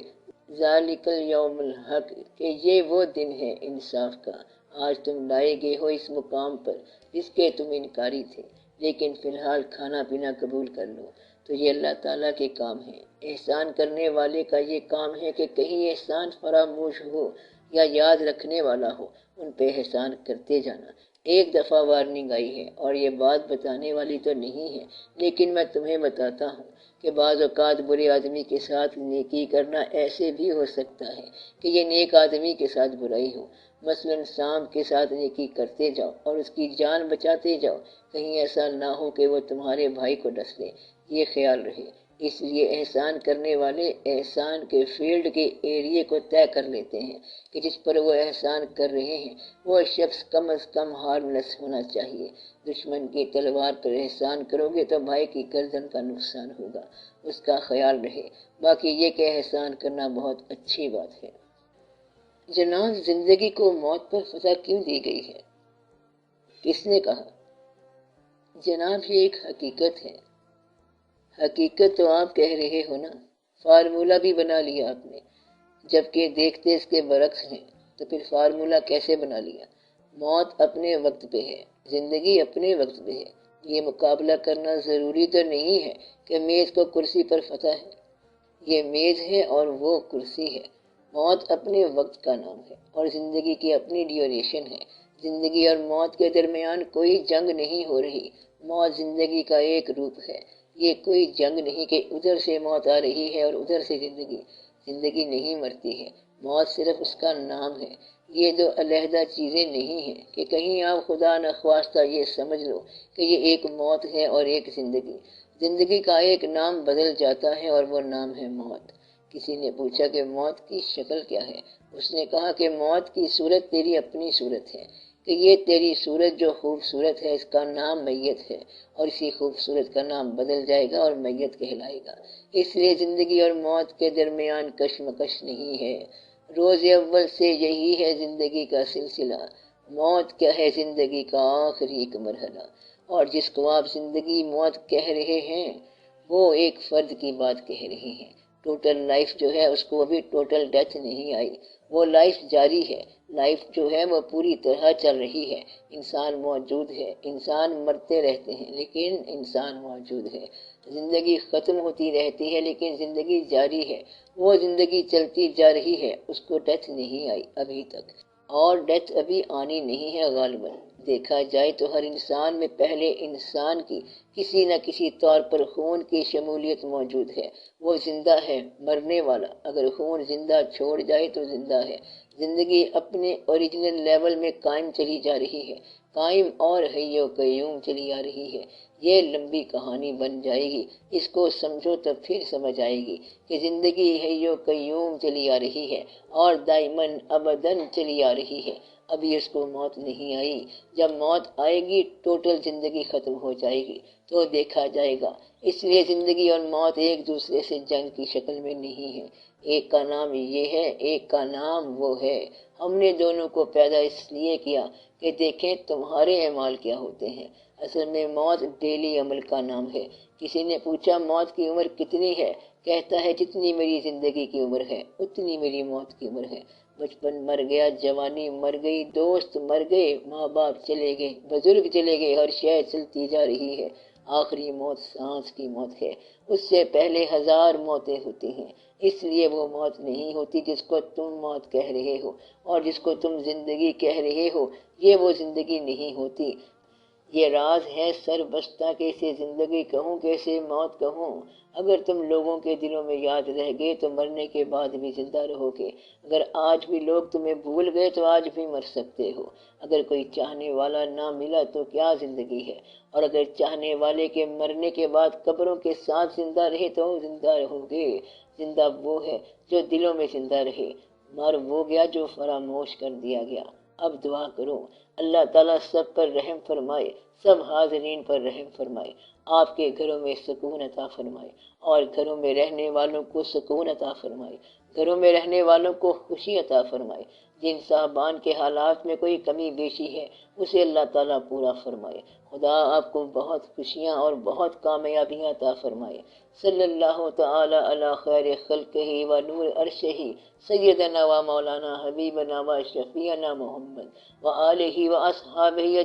ذالک الیوم الحق، کہ یہ وہ دن ہے انصاف کا، آج تم لائے گئے ہو اس مقام پر جس کے تم انکاری تھے، لیکن فی الحال کھانا پینا قبول کر لو۔ تو یہ اللہ تعالیٰ کے کام ہے۔ احسان کرنے والے کا یہ کام ہے کہ کہیں احسان فراموش ہو یا یاد رکھنے والا ہو ان پہ احسان کرتے جانا۔ ایک دفعہ وارننگ آئی ہے اور یہ بات بتانے والی تو نہیں ہے، لیکن میں تمہیں بتاتا ہوں کہ بعض اوقات برے آدمی کے ساتھ نیکی کرنا ایسے بھی ہو سکتا ہے کہ یہ نیک آدمی کے ساتھ برائی ہو۔ مثلا سانپ کے ساتھ نیکی کرتے جاؤ اور اس کی جان بچاتے جاؤ، کہیں ایسا نہ ہو کہ وہ تمہارے بھائی کو ڈس لے۔ یہ خیال رہے۔ اس لیے احسان کرنے والے احسان کے فیلڈ کے ایریے کو طے کر لیتے ہیں کہ جس پر وہ احسان کر رہے ہیں وہ شخص کم از کم ہارملیس ہونا چاہیے۔ دشمن کی تلوار پر احسان کرو گے تو بھائی کی گردن کا نقصان ہوگا، اس کا خیال رہے۔ باقی یہ کہ احسان کرنا بہت اچھی بات ہے۔ جناب، زندگی کو موت پر فتح کیوں دی گئی ہے؟ کس نے کہا؟ جناب، یہ ایک حقیقت ہے۔ حقیقت تو آپ کہہ رہے ہو نا، فارمولہ بھی بنا لیا آپ نے، جبکہ دیکھتے اس کے برعکس ہیں، تو پھر فارمولہ کیسے بنا لیا؟ موت اپنے وقت پہ ہے، زندگی اپنے وقت پہ ہے۔ یہ مقابلہ کرنا ضروری تو نہیں ہے کہ میز کو کرسی پر فتح ہے۔ یہ میز ہے اور وہ کرسی ہے۔ موت اپنے وقت کا نام ہے اور زندگی کی اپنی ڈیوریشن ہے۔ زندگی اور موت کے درمیان کوئی جنگ نہیں ہو رہی۔ موت زندگی کا ایک روپ ہے۔ یہ کوئی جنگ نہیں کہ ادھر سے موت آ رہی ہے اور ادھر سے زندگی۔ زندگی نہیں مرتی ہے، موت صرف اس کا نام ہے۔ یہ دو علیحدہ چیزیں نہیں ہیں کہ کہیں آپ خدا نخواستہ یہ سمجھ لو کہ یہ ایک موت ہے اور ایک زندگی۔ زندگی کا ایک نام بدل جاتا ہے اور وہ نام ہے موت۔ کسی نے پوچھا کہ موت کی شکل کیا ہے؟ اس نے کہا کہ موت کی صورت تیری اپنی صورت ہے، کہ یہ تیری صورت جو خوبصورت ہے اس کا نام میت ہے، اور اسی خوبصورت کا نام بدل جائے گا اور میت کہلائے گا۔ اس لیے زندگی اور موت کے درمیان کشمکش نہیں ہے۔ روز اول سے یہی ہے زندگی کا سلسلہ۔ موت کیا ہے؟ زندگی کا آخری ایک مرحلہ۔ اور جس کو آپ زندگی موت کہہ رہے ہیں وہ ایک فرد کی بات کہہ رہے ہیں۔ ٹوٹل لائف جو ہے اس کو ابھی ٹوٹل ڈیتھ نہیں آئی، وہ لائف جاری ہے۔ لائف جو ہے وہ پوری طرح چل رہی ہے۔ انسان موجود ہے، انسان مرتے رہتے ہیں لیکن انسان موجود ہے۔ زندگی ختم ہوتی رہتی ہے لیکن زندگی جاری ہے۔ وہ زندگی چلتی جا رہی ہے، اس کو ڈیتھ نہیں آئی ابھی تک، اور ڈیتھ ابھی آنی نہیں ہے غالباً۔ دیکھا جائے تو ہر انسان میں پہلے انسان کی کسی نہ کسی طور پر خون کی شمولیت موجود ہے۔ وہ زندہ ہے، مرنے والا۔ اگر خون زندہ چھوڑ جائے تو زندہ ہے۔ زندگی اپنے اوریجنل لیول میں قائم چلی جا رہی ہے، قائم اور حی و قیوم چلی آ رہی ہے۔ یہ لمبی کہانی بن جائے گی، اس کو سمجھو تب پھر سمجھ آئے گی کہ زندگی حی و قیوم چلی آ رہی ہے اور دائماً ابداً چلی آ رہی ہے۔ ابھی اس کو موت نہیں آئی۔ جب موت آئے گی ٹوٹل زندگی ختم ہو جائے گی تو دیکھا جائے گا۔ اس لیے زندگی اور موت ایک دوسرے سے جنگ کی شکل میں نہیں ہے۔ ایک کا نام یہ ہے، ایک کا نام وہ ہے۔ ہم نے دونوں کو پیدا اس لیے کیا کہ دیکھیں تمہارے اعمال کیا ہوتے ہیں۔ اصل میں موت ڈیلی عمل کا نام ہے۔ کسی نے پوچھا موت کی عمر کتنی ہے؟ کہتا ہے جتنی میری زندگی کی عمر ہے اتنی میری موت کی عمر ہے۔ بچپن مر گیا، جوانی مر گئی، دوست مر گئے، ماں باپ چلے گئے، بزرگ چلے گئے، ہر شے چلتی جا رہی ہے۔ آخری موت سانس کی موت ہے، اس سے پہلے ہزار موتیں ہوتی ہیں۔ اس لیے وہ موت نہیں ہوتی جس کو تم موت کہہ رہے ہو، اور جس کو تم زندگی کہہ رہے ہو یہ وہ زندگی نہیں ہوتی۔ یہ راز ہے سر بستہ کہ اسے زندگی کہوں کہ اسے موت کہوں۔ اگر تم لوگوں کے دلوں میں یاد رہ گئے تو مرنے کے بعد بھی زندہ رہو گے۔ اگر آج بھی لوگ تمہیں بھول گئے تو آج بھی مر سکتے ہو۔ اگر کوئی چاہنے والا نہ ملا تو کیا زندگی ہے؟ اور اگر چاہنے والے کے مرنے کے بعد قبروں کے ساتھ زندہ رہے تو زندہ رہو گے۔ زندہ وہ ہے جو دلوں میں زندہ رہے، مر وہ گیا جو فراموش کر دیا گیا۔ اب دعا کرو اللہ تعالیٰ سب پر رحم فرمائے، سب حاضرین پر رحم فرمائے، آپ کے گھروں میں سکون عطا فرمائے اور گھروں میں رہنے والوں کو سکون عطا فرمائے، گھروں میں رہنے والوں کو خوشی عطا فرمائے۔ جن صاحبان کے حالات میں کوئی کمی بیشی ہے اسے اللہ تعالیٰ پورا فرمائے۔ خدا آپ کو بہت خوشیاں اور بہت کامیابیاں عطا فرمائے۔ صلی اللہ تعالی علی خیر خلقہ و نور عرشہ سیدنا و مولانا حبیبنا و شفیعنا محمد و آلہ و اصحابہ